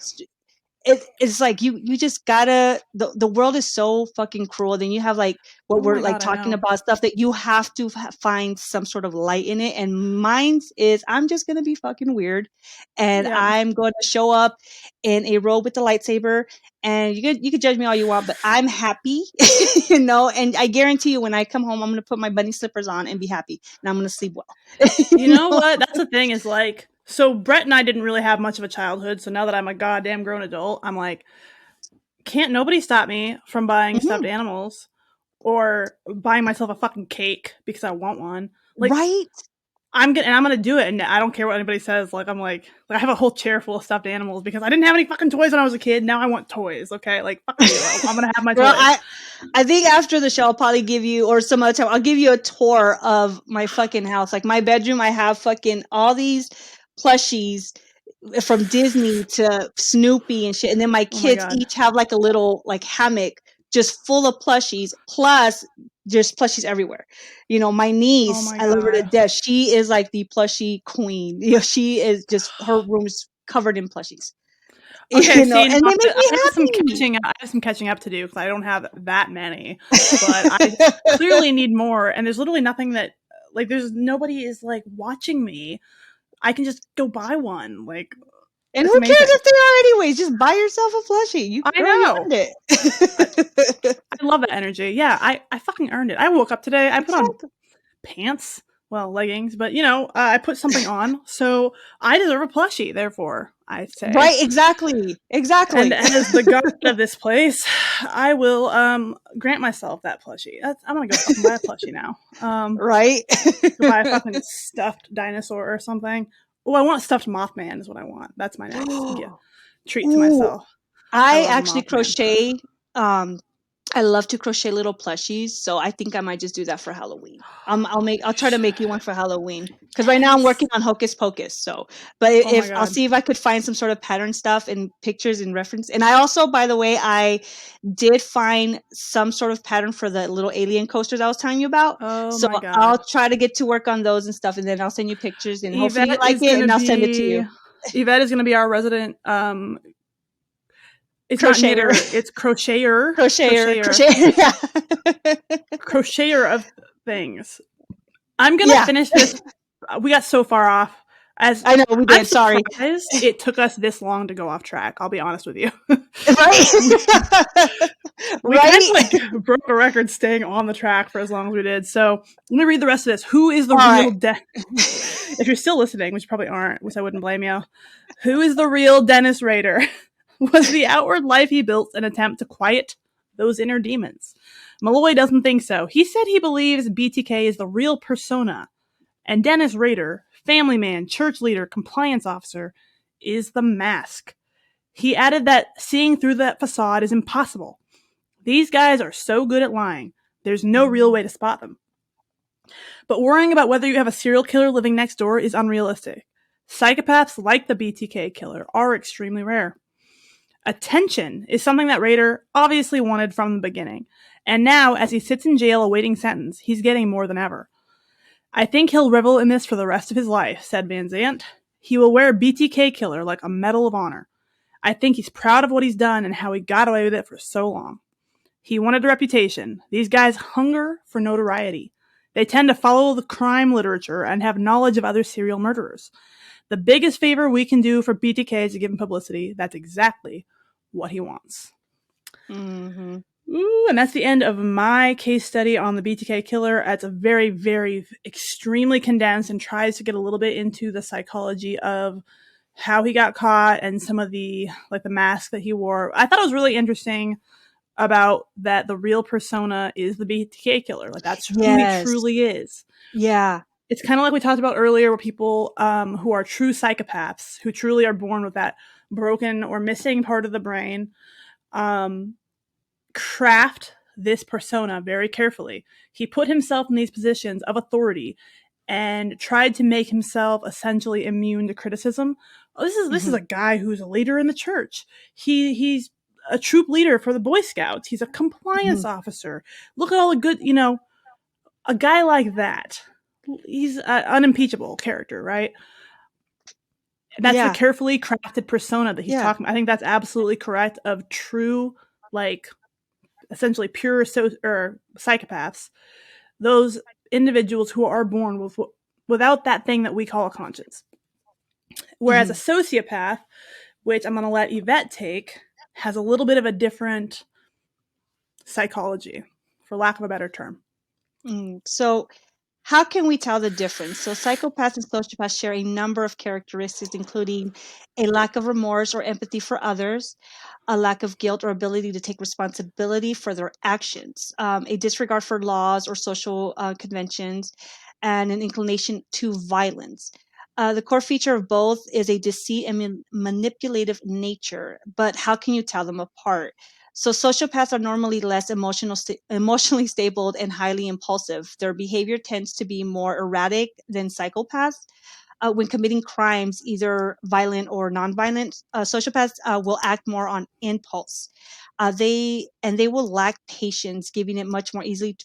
it's like you just gotta, the world is so fucking cruel. Then you have like what we're like talking about, stuff that you have to find some sort of light in it. And mine is I'm just gonna be fucking weird, and I'm going to show up in a robe with the lightsaber. And you could judge me all you want, but I'm happy, you know. And I guarantee you, when I come home, I'm gonna put my bunny slippers on and be happy, and I'm gonna sleep well.
You know what? That's the thing is like. So Brett and I didn't really have much of a childhood. So now that I'm a goddamn grown adult, I'm like, can't nobody stop me from buying stuffed animals or buying myself a fucking cake because I want one. Like,
right?
I'm gonna do it, and I don't care what anybody says. Like, I'm like I have a whole chair full of stuffed animals because I didn't have any fucking toys when I was a kid. Now I want toys. Okay, like fuck you. I'm gonna have my toys.
I think after the show, I'll probably give you, or some other time, I'll give you a tour of my fucking house. Like my bedroom, I have fucking all these plushies from Disney to Snoopy and shit, and then my kids each have like a little like hammock just full of plushies, plus there's plushies everywhere. You know, my niece, I love her to death. She is like the plushie queen. You know, she is just, her room's covered in plushies.
Okay,
you know, and they make me
happy. I have some catching up to do because I don't have that many, but I clearly need more. And there's literally nothing that, like, there's nobody is like watching me. I can just go buy one. Like,
and who cares if they are anyways? Just buy yourself a plushie. I know. Earned it.
I love that energy. Yeah, I fucking earned it. I woke up today. I put on pants. leggings, but I put something on, so I deserve a plushie. Therefore, I say,
right, exactly.
And as the guardian of this place, I will grant myself that plushie. I'm gonna go fucking buy a plushie now.
Right.
Go buy a fucking stuffed dinosaur or something. Oh, I want a stuffed Mothman. Is what I want. That's my next treat to
Ooh,
myself.
I
love
actually
Mothman.
crochet. I love to crochet little plushies, so I think I might just do that for Halloween. I'll try to make you one for Halloween because right now I'm working on Hocus Pocus. So, but
Oh my
if I'll
God.
see if I could find some sort of pattern stuff and pictures and reference. And I also, by the way, I did find some sort of pattern for the little alien coasters I was telling you about.
Oh
So
my God.
I'll try to get to work on those and stuff, and then I'll send you pictures, and hopefully you
Yvette
like
is
it,
gonna
and I'll send it to you.
Yvette is gonna be our resident. It's not
Crocheter.
knitter. It's crocheter.
Crocheter.
Crocheter of things. I'm gonna finish this. We got so far off. As
I know we did.
I'm
Sorry.
surprised it took us this long to go off track. I'll be honest with you.
Right.
We kind of like broke a record staying on the track for as long as we did. So let me read the rest of this. Who is the real if you're still listening, which you probably aren't, which I wouldn't blame you. Who is the real Dennis Rader? Was the outward life he built an attempt to quiet those inner demons? Malloy doesn't think so. He said he believes BTK is the real persona, and Dennis Rader, family man, church leader, compliance officer, is the mask. He added that seeing through that facade is impossible. These guys are so good at lying, there's no real way to spot them. But worrying about whether you have a serial killer living next door is unrealistic. Psychopaths like the BTK killer are extremely rare. Attention is something that Rader obviously wanted from the beginning, and now, as he sits in jail awaiting sentence, he's getting more than ever. I think he'll revel in this for the rest of his life, said Van Zandt. He will wear BTK killer like a medal of honor. I think he's proud of what he's done and how he got away with it for so long. He wanted a reputation. These guys hunger for notoriety. They tend to follow the crime literature and have knowledge of other serial murderers. The biggest favor we can do for BTK is to give him publicity. That's exactly what he wants.
Mm-hmm.
Ooh, and that's the end of my case study on the BTK killer. It's a very, very extremely condensed and tries to get a little bit into the psychology of how he got caught and some of the mask that he wore. I thought it was really interesting about that the real persona is the BTK killer. Like that's who he truly is.
Yeah.
It's kind of like we talked about earlier with people who are true psychopaths, who truly are born with that broken or missing part of the brain, craft this persona very carefully. He put himself in these positions of authority and tried to make himself essentially immune to criticism. Oh, this is a guy who's a leader in the church. He's a troop leader for the Boy Scouts. He's a compliance officer. Look at all the good, a guy like that. He's an unimpeachable character, right? That's the carefully crafted persona that he's talking about. I think that's absolutely correct of true, essentially pure psychopaths. Those individuals who are born without that thing that we call a conscience. Whereas a sociopath, which I'm going to let Yvette take, has a little bit of a different psychology, for lack of a better term.
So how can we tell the difference? So psychopaths and sociopaths share a number of characteristics, including a lack of remorse or empathy for others, a lack of guilt or ability to take responsibility for their actions, a disregard for laws or social conventions, and an inclination to violence. The core feature of both is a deceit and manipulative nature, but how can you tell them apart? So sociopaths are normally less emotionally stable and highly impulsive. Their behavior tends to be more erratic than psychopaths. When committing crimes, either violent or nonviolent, sociopaths will act more on impulse. They will lack patience, giving it much more easily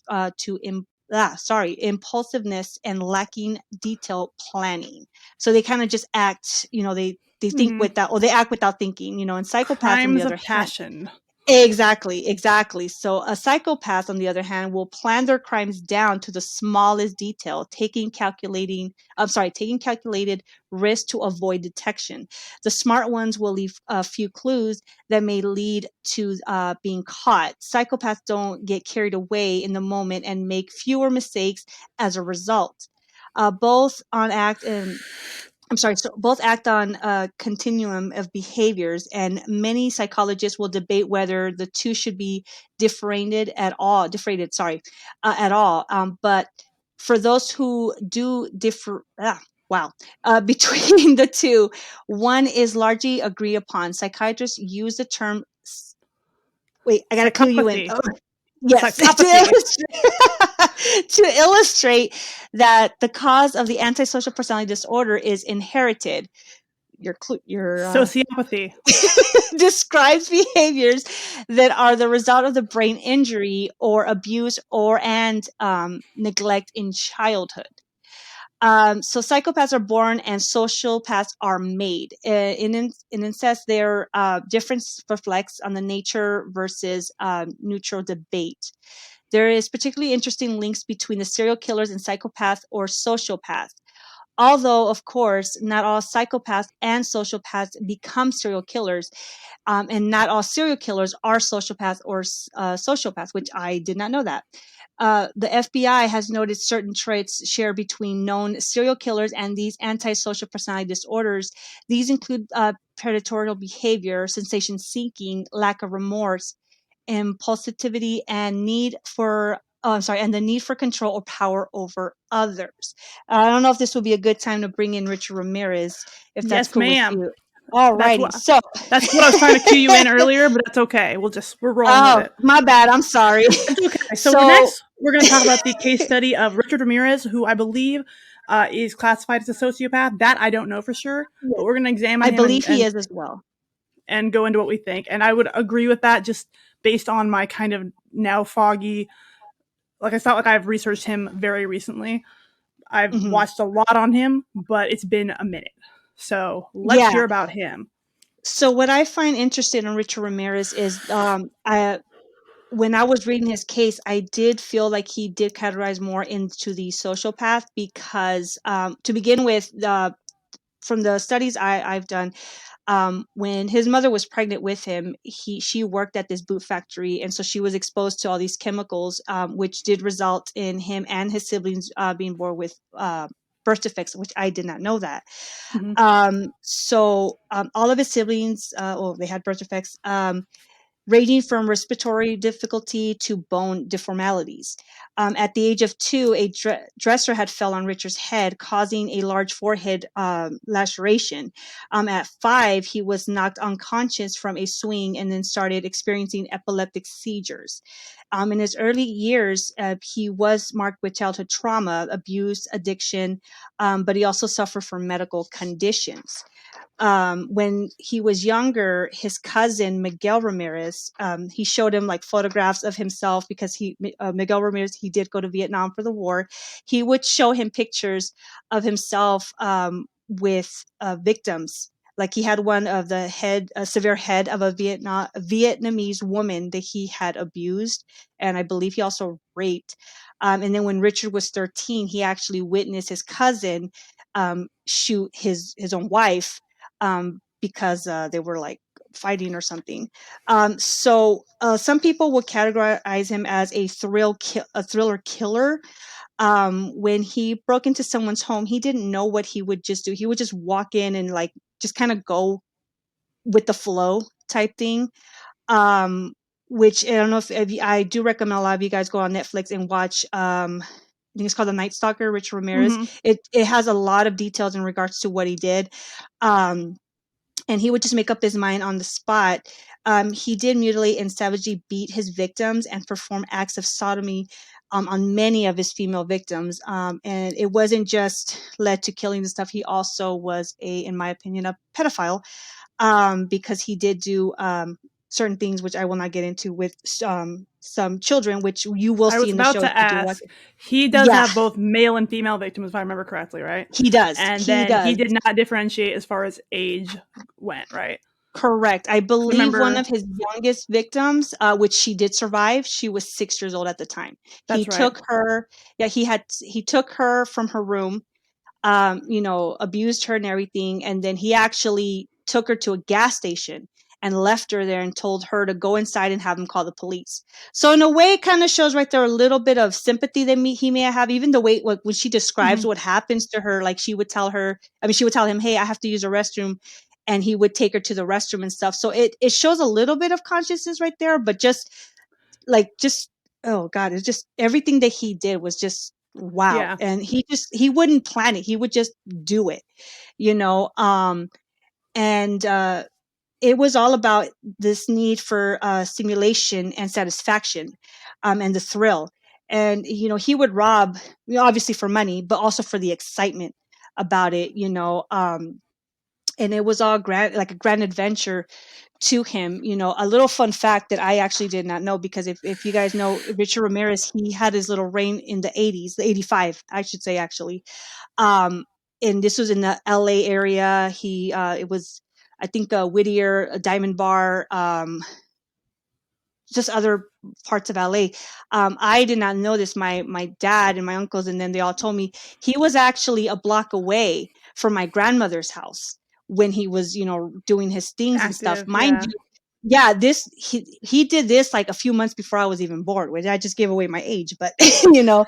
impulsiveness and lacking detailed planning. So they kind of just act, they think without, or they act without thinking, and psychopaths
Crimes
on the other
of passion.
hand. Exactly. So a psychopath, on the other hand, will plan their crimes down to the smallest detail, taking calculated risk to avoid detection. The smart ones will leave a few clues that may lead to being caught. Psychopaths don't get carried away in the moment and make fewer mistakes as a result. Both on act and so both act on a continuum of behaviors, and many psychologists will debate whether the two should be differentiated at all. But for those who do differ, between the two, one is largely agreed upon. Psychiatrists use the term. Wait, I gotta clue you in.
Psychopathy.
Oh, yes,
Psychopathy.
to illustrate that the cause of the antisocial personality disorder is inherited. Your
Sociopathy.
describes behaviors that are the result of the brain injury or abuse and neglect in childhood. So psychopaths are born and sociopaths are made. In incest, their difference reflects on the nature versus neutral debate. There is particularly interesting links between the serial killers and psychopaths or sociopaths. Although, of course, not all psychopaths and sociopaths become serial killers, and not all serial killers are sociopaths or sociopaths, which I did not know that. The FBI has noted certain traits shared between known serial killers and these antisocial personality disorders. These include predatory behavior, sensation seeking, lack of remorse, impulsivity, and the need for control or power over others. I don't know if this would be a good time to bring in Richard Ramirez, if that's
Yes,
cool
ma'am.
with you. Alrighty, so
that's what I was trying to cue you in earlier, but that's okay. We're rolling with it.
My bad. I'm sorry.
It's okay. So we're going to talk about the case study of Richard Ramirez, who I believe is classified as a sociopath. That I don't know for sure, but we're going to examine him.
I believe he is as well,
and go into what we think. And I would agree with that, just based on my kind of now foggy. Like, it's not like I've researched him very recently. I've watched a lot on him, but it's been a minute. So let's hear about him.
So what I find interesting in Richard Ramirez is when I was reading his case, I did feel like he did categorize more into the sociopath because, to begin with, from the studies I've done, when his mother was pregnant with him, she worked at this boot factory, and so she was exposed to all these chemicals, which did result in him and his siblings being born with birth defects, which I did not know that. So all of his siblings, they had birth defects, ranging from respiratory difficulty to bone deformities. At the age of 2, a dresser had fell on Richard's head, causing a large forehead laceration. At 5, he was knocked unconscious from a swing and then started experiencing epileptic seizures. In his early years, he was marked with childhood trauma, abuse, addiction, but he also suffered from medical conditions. When he was younger, his cousin Miguel Ramirez, he showed him like photographs of himself because Miguel Ramirez, he did go to Vietnam for the war. He would show him pictures of himself with victims. Like, he had one of the severe head of a Vietnamese woman that he had abused, and I believe he also raped. And then when Richard was 13, he actually witnessed his cousin shoot his own wife, because they were like fighting or something. So some people would categorize him as a thriller killer. When he broke into someone's home, he didn't know what he would just do. He would just walk in and like just kind of go with the flow type thing. Which I don't know if I do recommend a lot of you guys go on Netflix and watch. I think it's called The Night Stalker, Richard Ramirez. It has a lot of details in regards to what he did. And he would just make up his mind on the spot. He did mutilate and savagely beat his victims and perform acts of sodomy on many of his female victims. And it wasn't just led to killing and stuff. He also was in my opinion, a pedophile, because he did do certain things, which I will not get into, with some children, which you will see in the show.
I was about to ask. He does have both male and female victims, if I remember correctly, right?
He does.
And he did not differentiate as far as age went, right?
Correct. I believe one of his youngest victims, which she did survive, she was 6 years old at the time. He took her. Yeah, he took her from her room, abused her and everything, and then he actually took her to a gas station and left her there and told her to go inside and have him call the police. So in a way, it kind of shows right there a little bit of sympathy that he may have, even the way when she describes what happens to her, like she would tell him, hey, I have to use a restroom. And he would take her to the restroom and stuff. So it shows a little bit of consciousness right there, but just oh God, it's just everything that he did was just wow.
Yeah.
And he wouldn't plan it. He would just do it, you know? And it was all about this need for stimulation and satisfaction, and the thrill. And, you know, he would rob, you know, obviously for money, but also for the excitement about it, you know? And it was all like a grand adventure to him. You know, a little fun fact that I actually did not know, because if you guys know Richard Ramirez, he had his little reign in the 80s, the 85, I should say, actually. And this was in the LA area. It was, I think, Whittier, a Diamond Bar, just other parts of LA. I did not know this. My dad and my uncles, and then they all told me he was actually a block away from my grandmother's house when he was, you know, doing his things and stuff.
Active,
Mind
yeah.
you, yeah, he did this like a few months before I was even born, which I just gave away my age, but you know,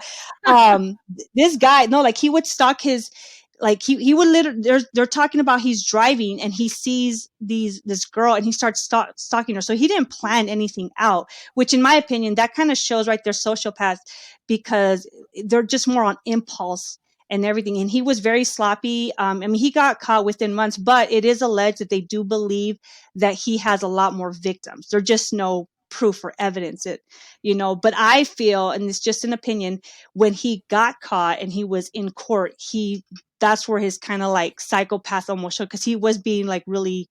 this guy, no, like he would stalk his, like he would literally, they're talking about he's driving and he sees this girl and he starts stalking her. So he didn't plan anything out, which in my opinion, that kind of shows right there sociopaths, because they're just more on impulse and everything. And he was very sloppy. I mean, he got caught within months, but it is alleged that they do believe that he has a lot more victims. There's just no proof or evidence, you know, but I feel, and it's just an opinion, when he got caught and he was in court, that's where his kind of like psychopath almost showed, because he was being like really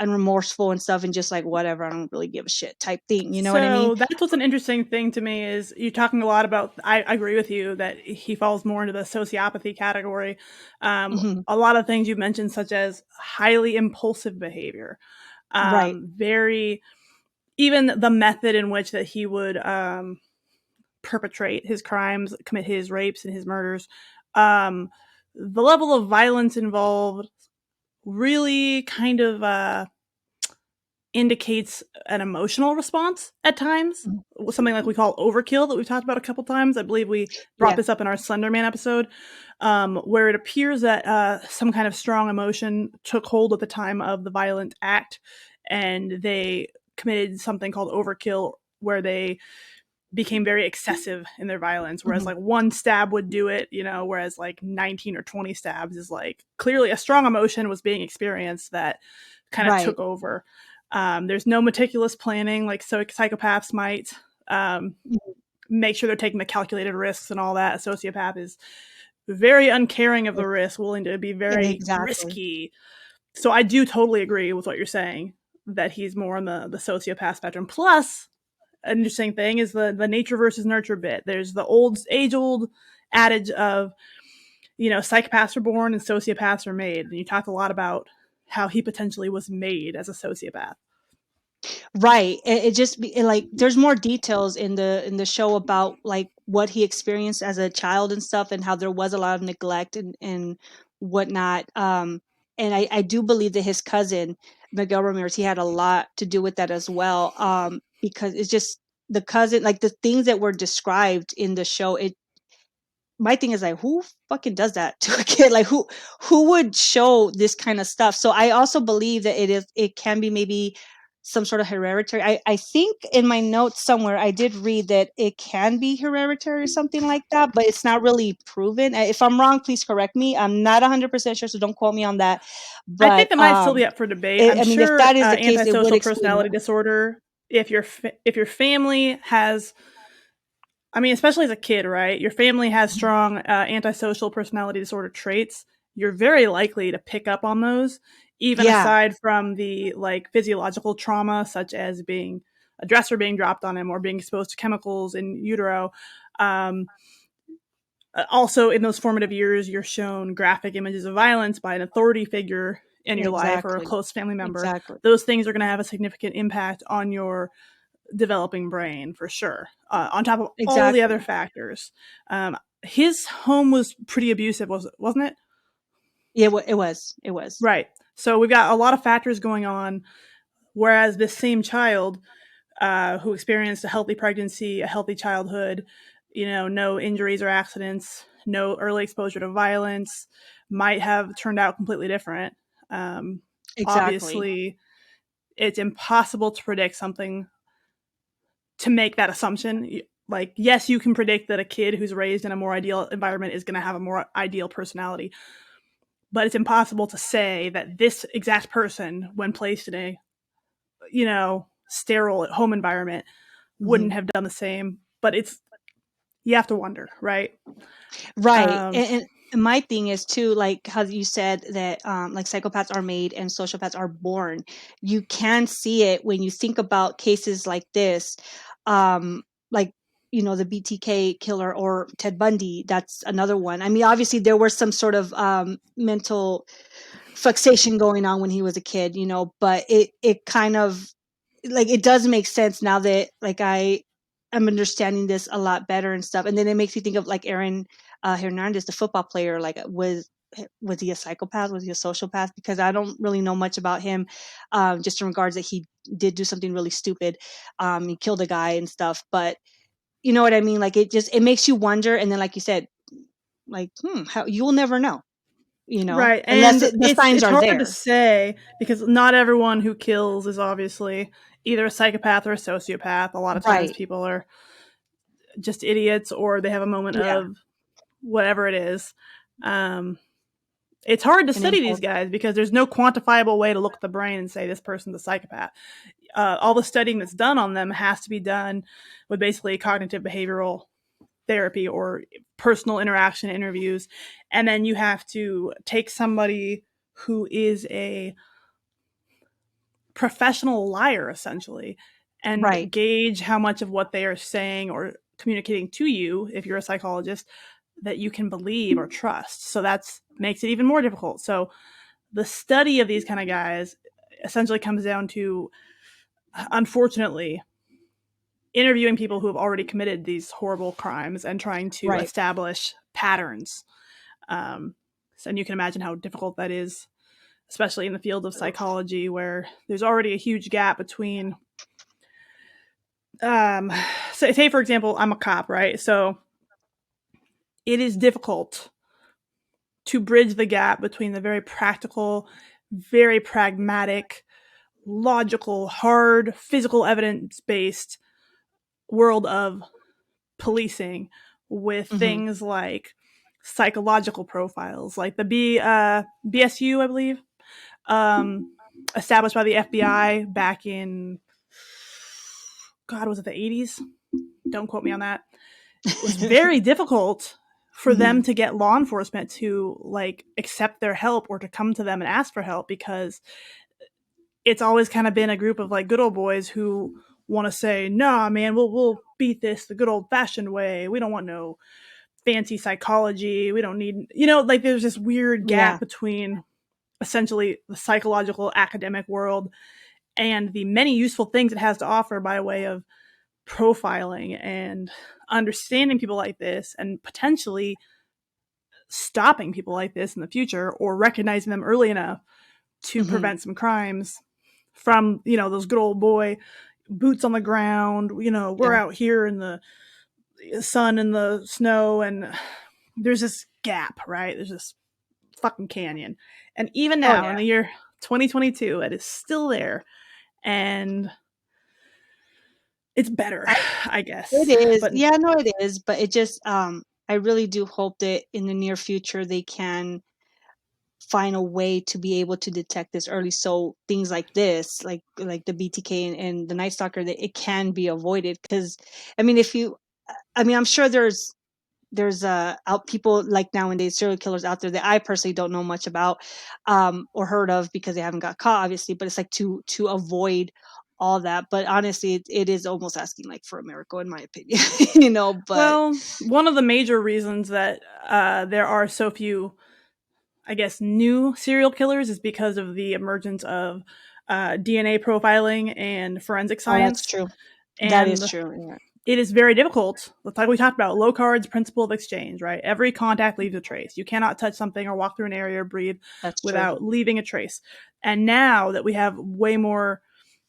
unremorseful and stuff and just like, whatever, I don't really give a shit type thing. You know what I mean?
So that's what's an interesting thing to me is you're talking a lot about, I agree with you that he falls more into the sociopathy category.
Mm-hmm.
A lot of things you've mentioned, such as highly impulsive behavior,
Right.
very, even the method in which that he would perpetrate his crimes, commit his rapes and his murders, the level of violence involved really kind of indicates an emotional response at times, something like we call overkill that we've talked about a couple times. I believe we brought
Yeah.
this up in our Slenderman episode, where it appears that some kind of strong emotion took hold at the time of the violent act, and they committed something called overkill, where they became very excessive in their violence, whereas like one stab would do it, you know, whereas like 19 or 20 stabs is like clearly a strong emotion was being experienced that kind of took over. There's no meticulous planning like psychopaths might. Make sure they're taking the calculated risks and all that. A sociopath is very uncaring of the risk, willing to be very risky. So I do totally agree with what you're saying, that he's more on the sociopath spectrum. Plus, an interesting thing is the nature versus nurture bit. There's the age-old adage of, you know, psychopaths are born and sociopaths are made. And you talked a lot about how he potentially was made as a sociopath.
Right. It just like there's more details in the show about like what he experienced as a child and stuff, and how there was a lot of neglect and whatnot. And I do believe that his cousin Miguel Ramirez, he had a lot to do with that as well. Because it's just the cousin, like the things that were described in the show. My thing is like, who fucking does that to a kid? Like who would show this kind of stuff? So I also believe that it can be maybe some sort of hereditary. I think in my notes somewhere I did read that it can be hereditary or something like that, but it's not really proven. If I'm wrong, please correct me. I'm not 100% sure, so don't quote me on that.
I think
But
that might still be up for debate. I'm
I mean, if
sure
that is the case, it would
antisocial
explain
personality
more.
disorder, if your family has, I mean, especially as a kid, right? Your family has strong antisocial personality disorder traits. You're very likely to pick up on those, even aside from the like physiological trauma, such as being a dresser being dropped on him or being exposed to chemicals in utero. Also, in those formative years, you're shown graphic images of violence by an authority figure in your life or a close family member. Those things are going to have a significant impact on your developing brain for sure, on top of all the other factors. His home was pretty abusive, wasn't it?
Yeah, it was.
Right. So we've got a lot of factors going on. Whereas this same child who experienced a healthy pregnancy, a healthy childhood, no injuries or accidents, no early exposure to violence, might have turned out completely different.
Exactly.
Obviously, it's impossible to predict something, to make that assumption. Like, yes, you can predict that a kid who's raised in a more ideal environment is going to have a more ideal personality, but it's impossible to say that this exact person, when placed in a, sterile home environment,
Hmm.
wouldn't have done the same. But you have to wonder, right?
Right.
Um,
And my thing is too, like how you said that like psychopaths are made and sociopaths are born. You can see it when you think about cases like this, like the BTK killer or Ted Bundy. That's another one. I mean, obviously there was some sort of mental fixation going on when he was a kid, but it kind of, like, it does make sense now that, like, I'm understanding this a lot better and stuff. And then it makes me think of like Aaron Hernandez, the football player. Like, was he a psychopath? Was he a sociopath? Because I don't really know much about him, just in regards that he did do something really stupid. He killed a guy and stuff. But you know what I mean? Like, it makes you wonder. And then, like you said, like, how you'll never know,
right.
unless
And
the signs
it's
are
hard to
there.
say because not everyone who kills is obviously either a psychopath or a sociopath. A lot of times
Right.
people are just idiots, or they have a moment
Yeah.
of whatever it is. Um, it's hard to
An
study these
impulse.
guys because there's no quantifiable way to look at the brain and say this person's a psychopath. All the studying that's done on them has to be done with basically cognitive behavioral therapy or personal interaction interviews. And then you have to take somebody who is a professional liar, essentially, and
Right.
gauge how much of what they are saying or communicating to you, if you're a psychologist, that you can believe or trust. So that's makes it even more difficult. So the study of these kind of guys essentially comes down to, unfortunately, interviewing people who have already committed these horrible crimes and trying to
Right.
establish patterns. And you can imagine how difficult that is, especially in the field of psychology, where there's already a huge gap between. Say for example, I'm a cop, right? So it is difficult to bridge the gap between the very practical, very pragmatic, logical, hard, physical evidence based world of policing with
Hmm.
things like psychological profiles, like the BSU, I believe, um, established by the FBI back in, God, was it the 80s? Don't quote me on that. It was very difficult for
Hmm.
them to get law enforcement to like accept their help or to come to them and ask for help, because it's always kind of been a group of like good old boys who want to say, "Nah, man, we'll beat this the good old fashioned way. We don't want no fancy psychology. We don't need, like there's this weird
Yeah.
gap between essentially the psychological academic world and the many useful things it has to offer by way of profiling and understanding people like this and potentially stopping people like this in the future or recognizing them early enough to
Hmm.
prevent some crimes from, those good old boy boots on the ground. We're
Yeah.
out here in the sun and the snow, and there's this gap, right? There's this fucking canyon. And even
Oh
now in
yeah.
the year 2022, it is still there. And it's better,
I,
I
it
guess.
is.
But
Yeah, no, it is. But it just, I really do hope that in the near future they can find a way to be able to detect this early, so things like this, like the BTK and the Night Stalker, that it can be avoided. Because, I mean, I'm sure there's out people like nowadays, serial killers out there that I personally don't know much about, or heard of, because they haven't got caught, obviously. But it's like to avoid all that. But honestly, it is almost asking like for a miracle, in my opinion. But
well, one of the major reasons that there are so few, I guess, new serial killers is because of the emergence of DNA profiling and forensic
oh, that's
science.
true. That is
And
true. Yeah,
it is very difficult. Like we talked about, Locard's principle of exchange, right? Every contact leaves a trace. You cannot touch something or walk through an area or breathe
that's true.
without leaving a trace. And now that we have way more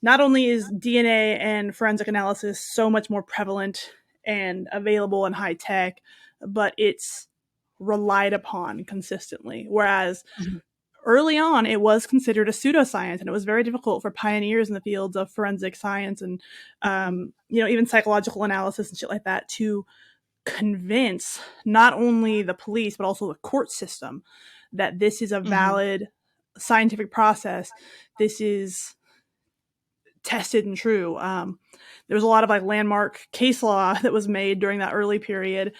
not only is DNA and forensic analysis so much more prevalent and available and high tech, but it's relied upon consistently. Whereas early on, it was considered a pseudoscience, and it was very difficult for pioneers in the fields of forensic science and, even psychological analysis and shit like that to convince not only the police but also the court system that this is a valid scientific process. This is tested and true. There was a lot of like landmark case law that was made during that early period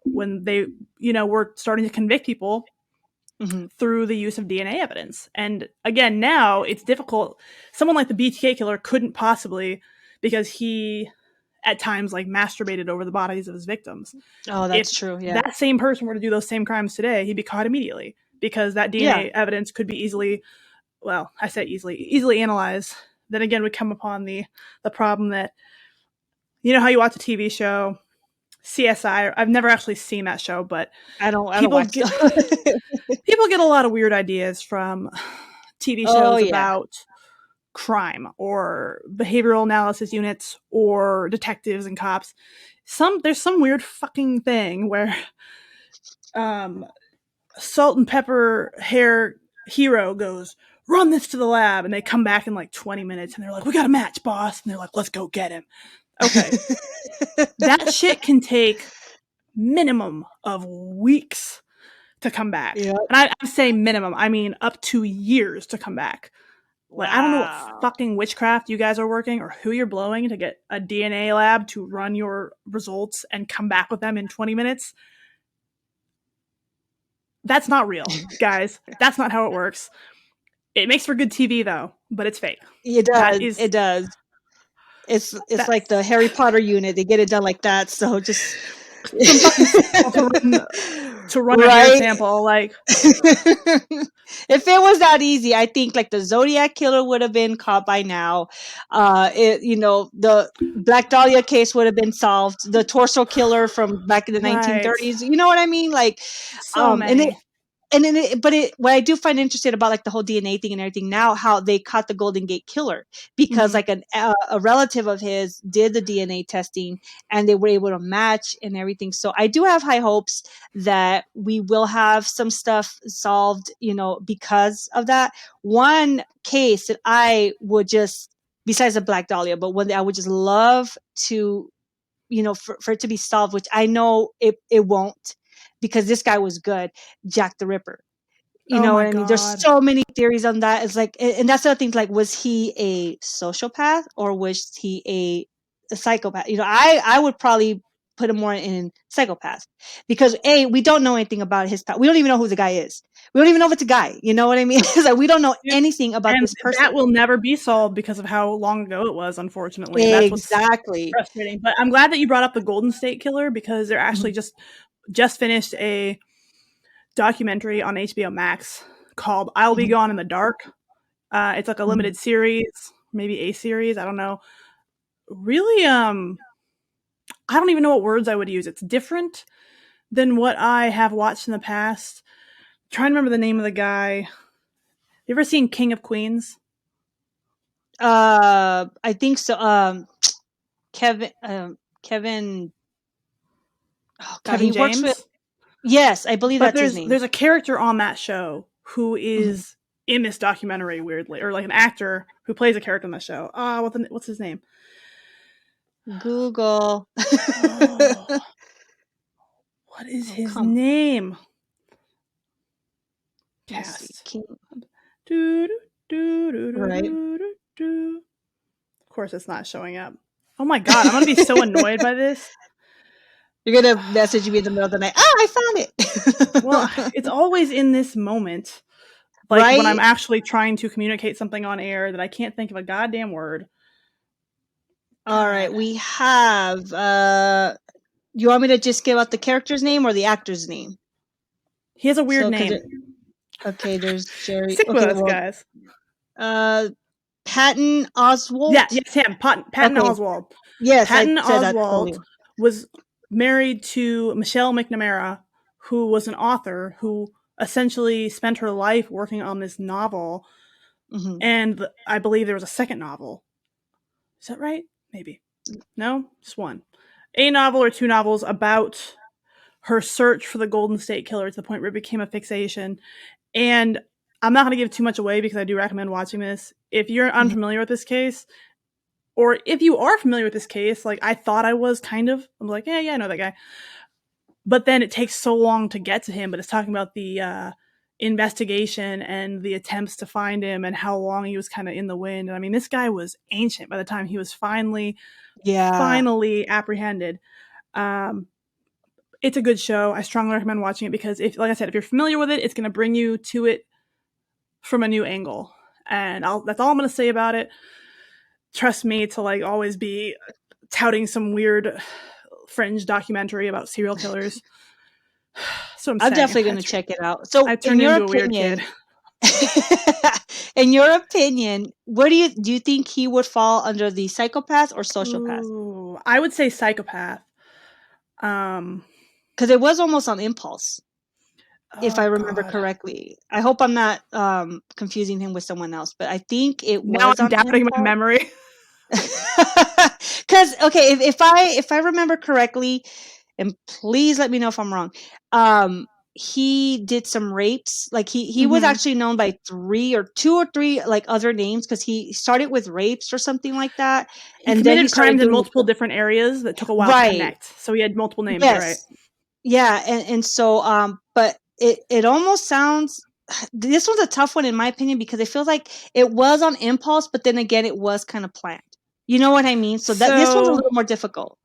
when they, were starting to convict people through the use of DNA evidence. And again, now it's difficult. Someone like the BTK killer couldn't possibly, because he at times like masturbated over the bodies of his victims.
Oh, that's true. Yeah.
That same person were to do those same crimes today, he'd be caught immediately because that DNA evidence could be easily analyzed. Then again, we come upon the problem that, how you watch a TV show, CSI. I've never actually seen that show, but
I don't watch
people get a lot of weird ideas from TV shows about crime or behavioral analysis units or detectives and cops. There's some weird fucking thing where salt and pepper hair hero goes, run this to the lab, and they come back in like 20 minutes and they're like, we got a match, boss, and they're like, let's go get him. Okay. That shit can take minimum of weeks to come back. Yep. And I say minimum, I mean up to years to come back. Like, I don't know what fucking witchcraft you guys are working or who you're blowing to get a DNA lab to run your results and come back with them in 20 minutes. That's not real, guys. That's not how it works. It makes for good TV, though, but it's fake.
It does. It does. It's like the Harry Potter unit. They get it done like that. So just
to run a hair sample, like
if it was that easy, I think like the Zodiac killer would have been caught by now. The Black Dahlia case would have been solved. The torso killer from back in the 1930s. You know what I mean? Like
so many.
What I do find interesting about like the whole DNA thing and everything now, how they caught the Golden Gate Killer because like a relative of his did the DNA testing and they were able to match and everything. So I do have high hopes that we will have some stuff solved, because of that. One case that I would just, besides the Black Dahlia, but one that I would just love to, for it to be solved, which I know it won't, because this guy was good, Jack the Ripper. You know what I mean? There's so many theories on that. It's like, and that's the other thing, like, was he a sociopath or was he a psychopath? I would probably put him more in psychopath because we don't know anything about his past. We don't even know who the guy is. We don't even know if it's a guy. You know what I mean? It's like, we don't know anything about this person.
That will never be solved because of how long ago it was, unfortunately.
Exactly.
That's what's frustrating. But I'm glad that you brought up the Golden State Killer because they're actually just finished a documentary on HBO Max called I'll Be Gone in the Dark. It's like a limited series, maybe a series, I don't know. Really, I don't even know what words I would use. It's different than what I have watched in the past. I'm trying to remember the name of the guy. You ever seen King of Queens?
I think so. Kevin. Oh God,
Kevin James?
Yes, I believe that's his name.
There's a character on that show who is in this documentary, weirdly, or like an actor who plays a character on the show. What's his name?
Google.
What is his name? Cast. Right. Of course, it's not showing up. Oh my God, I'm gonna be so annoyed by this.
You're going to message me in the middle of the night. I found it.
Well, it's always in this moment. Like when I'm actually trying to communicate something on air that I can't think of a goddamn word.
All right. We have, you want me to just give out the character's name or the actor's name?
He has a weird name.
Okay, there's Jerry.
Stick with us, guys.
Patton Oswalt?
Yeah, yes, him. Patton Oswalt.
Yes,
Patton Oswalt was married to Michelle McNamara, who was an author who essentially spent her life working on this novel. And I believe there was a second novel. Is that right? Maybe. No, just one. A novel or two novels about her search for the Golden State Killer to the point where it became a fixation. And I'm not going to give too much away because I do recommend watching this. If you're unfamiliar with this case, or if you are familiar with this case, like I thought I was kind of, I'm like, yeah, I know that guy. But then it takes so long to get to him, but it's talking about the investigation and the attempts to find him and how long he was kind of in the wind. And I mean, this guy was ancient by the time he was finally apprehended. It's a good show. I strongly recommend watching it because, if, like I said, if you're familiar with it, it's going to bring you to it from a new angle. And that's all I'm going to say about it. Trust me to like always be touting some weird fringe documentary about serial killers. So I'm
definitely going to check it out. So
I turned into a weird kid.
In your opinion, where do you think he would fall under the psychopath or sociopath?
Ooh, I would say psychopath.
Because it was almost on impulse, if I remember correctly. I hope I'm not confusing him with someone else, but I think it was.
Now I'm doubting my memory.
Because if I remember correctly, and please let me know if I'm wrong. He did some rapes. Like he was actually known by two or three like other names because he started with rapes or something like that.
And then he crimes in multiple different areas that took a while to connect. So he had multiple names, right?
Yeah, and so but it almost sounds. This one's a tough one in my opinion because it feels like it was on impulse, but then again, it was kind of planned. You know what I mean? So this one's a little more difficult.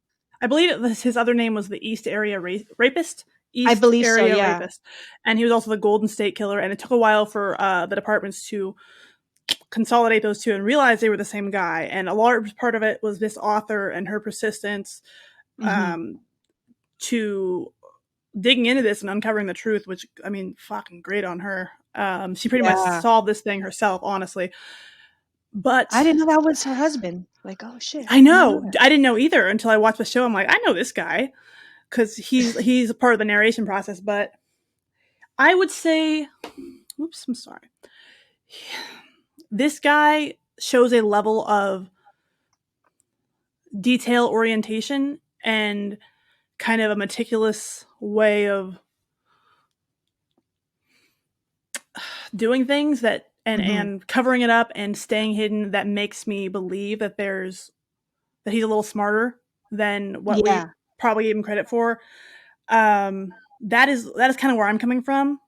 I believe his other name was the East Area Rapist.
I believe so, yeah.
Rapist. And he was also the Golden State Killer. And it took a while for the departments to consolidate those two and realize they were the same guy. And a large part of it was this author and her persistence to digging into this and uncovering the truth, which, I mean, fucking great on her. She pretty much solved this thing herself, honestly. But
I didn't know that was her husband. Like, oh shit.
I know. I didn't know either until I watched the show. I'm like, I know this guy because he's a part of the narration process. But I would say, oops, I'm sorry. This guy shows a level of detail orientation and kind of a meticulous way of doing things that and covering it up and staying hidden that makes me believe that he's a little smarter than what we probably gave him credit for. That is kind of where I'm coming from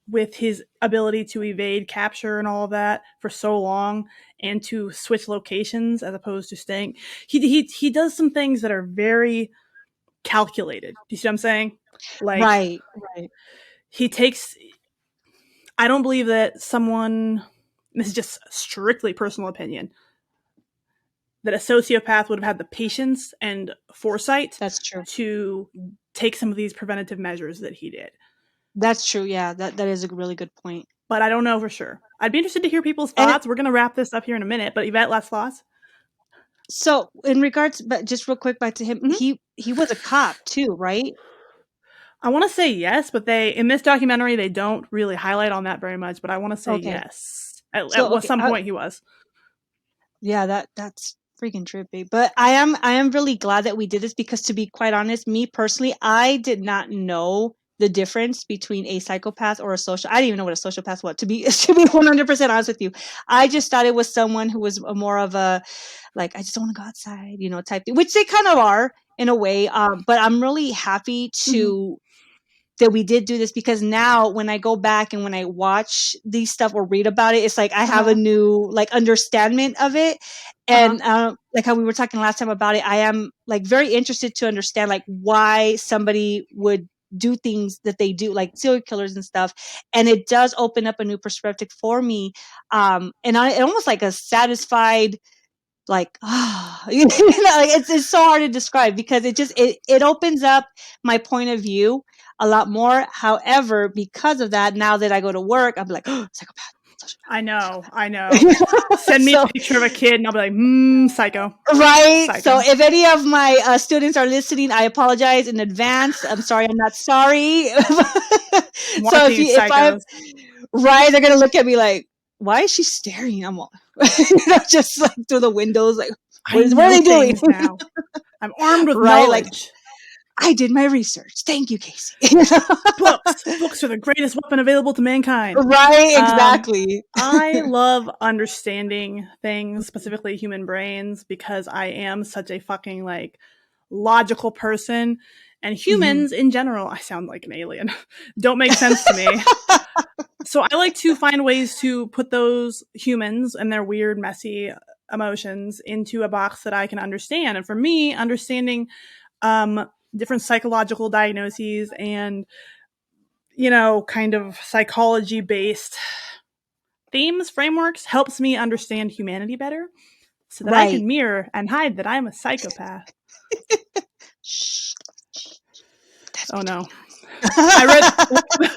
with his ability to evade capture and all of that for so long and to switch locations as opposed to staying. He does some things that are very calculated. Do you see what I'm saying? Like,
right.
He takes. I don't believe that someone. This is just strictly personal opinion. That a sociopath would have had the patience and foresight.
That's true.
To take some of these preventative measures that he did.
That's true. Yeah, that is a really good point.
But I don't know for sure. I'd be interested to hear people's thoughts. We're going to wrap this up here in a minute. But Yvette, last thoughts?
So in regards, but just real quick back to him, he was a cop too, right?
I want to say yes, but in this documentary, they don't really highlight on that very much, but I want to say yes. At some point he was.
Yeah, that's freaking trippy. But I am really glad that we did this because, to be quite honest, me personally, I did not know the difference between a psychopath or a social. I didn't even know what a sociopath was, to be 100% honest with you. I just thought it was someone who was more of a, like, I just don't want to go outside, type thing, which they kind of are in a way. But I'm really happy that we did do this because now when I go back and when I watch these stuff or read about it, it's like I have a new like understanding of it. And like how we were talking last time about it, I am like very interested to understand like why somebody would do things that they do, like serial killers and stuff. And it does open up a new perspective for me. And it almost like a satisfied, like, it's so hard to describe because it opens up my point of view a lot more. However, because of that, now that I go to work, I'm like, psychopath.
I know. Send me a picture of a kid and I'll be like, psycho.
Right. Psycho. So if any of my students are listening, I apologize in advance. I'm sorry. I'm not sorry. So if I'm right, they're going to look at me like, why is she staring? I'm all, just like through the windows, like, What are they doing
now? I'm armed with
right?
knowledge.
Like, I did my research. Thank you, Casey.
Books are the greatest weapon available to mankind.
Right, exactly.
I love understanding things, specifically human brains, because I am such a fucking like logical person. And humans in general, I sound like an alien, don't make sense to me. So I like to find ways to put those humans and their weird, messy emotions into a box that I can understand. And for me, understanding different psychological diagnoses and, kind of psychology-based themes, frameworks, helps me understand humanity better so that I can mirror and hide that I'm a psychopath. Oh, no. I read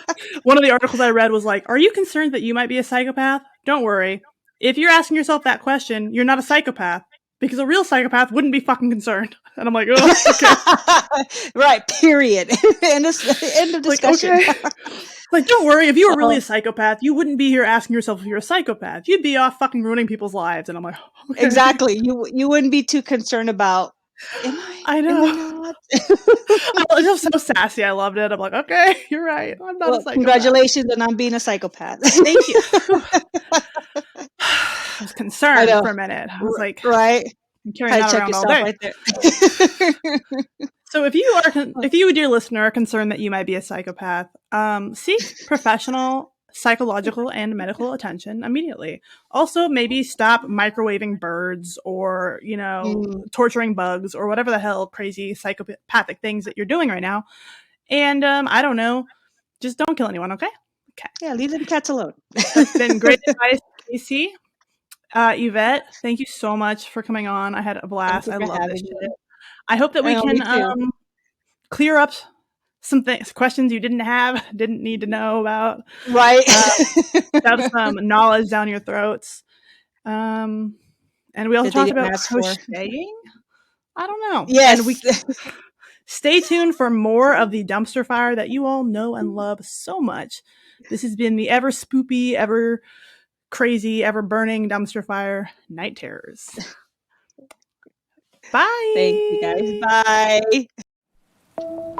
one of the articles I read was like, are you concerned that you might be a psychopath? Don't worry. If you're asking yourself that question, you're not a psychopath, because a real psychopath wouldn't be fucking concerned. And I'm like, oh, okay.
Right, period. End of discussion.
Like, okay. Like, don't worry. If you were really a psychopath, you wouldn't be here asking yourself if you're a psychopath. You'd be off fucking ruining people's lives. And I'm like, okay.
Exactly. You wouldn't be too concerned about, am I?
I know.
Am I not?
It was so sassy. I loved it. I'm like, okay, you're right. I'm not a psychopath.
Congratulations on not being a psychopath.
Thank you. I was concerned for a minute. I was like,
right.
I'm carrying that around all day.
Right there.
So if you, dear listener, are concerned that you might be a psychopath, seek professional psychological and medical attention immediately. Also, maybe stop microwaving birds or, torturing bugs or whatever the hell crazy psychopathic things that you're doing right now. And I don't know, just don't kill anyone, okay? Okay.
Yeah, leave the cats alone.
That's been great advice, Casey. Yvette, thank you so much for coming on. I had a blast. I love this shit. I hope that we can clear up some questions you didn't need to know about.
Right.
Have some knowledge down your throats. And we also talked about crocheting. I don't know.
Yes.
And we stay tuned for more of the dumpster fire that you all know and love so much. This has been the ever spoopy, ever crazy, ever burning dumpster fire, Night Terrors. Bye.
Thank you guys. Bye.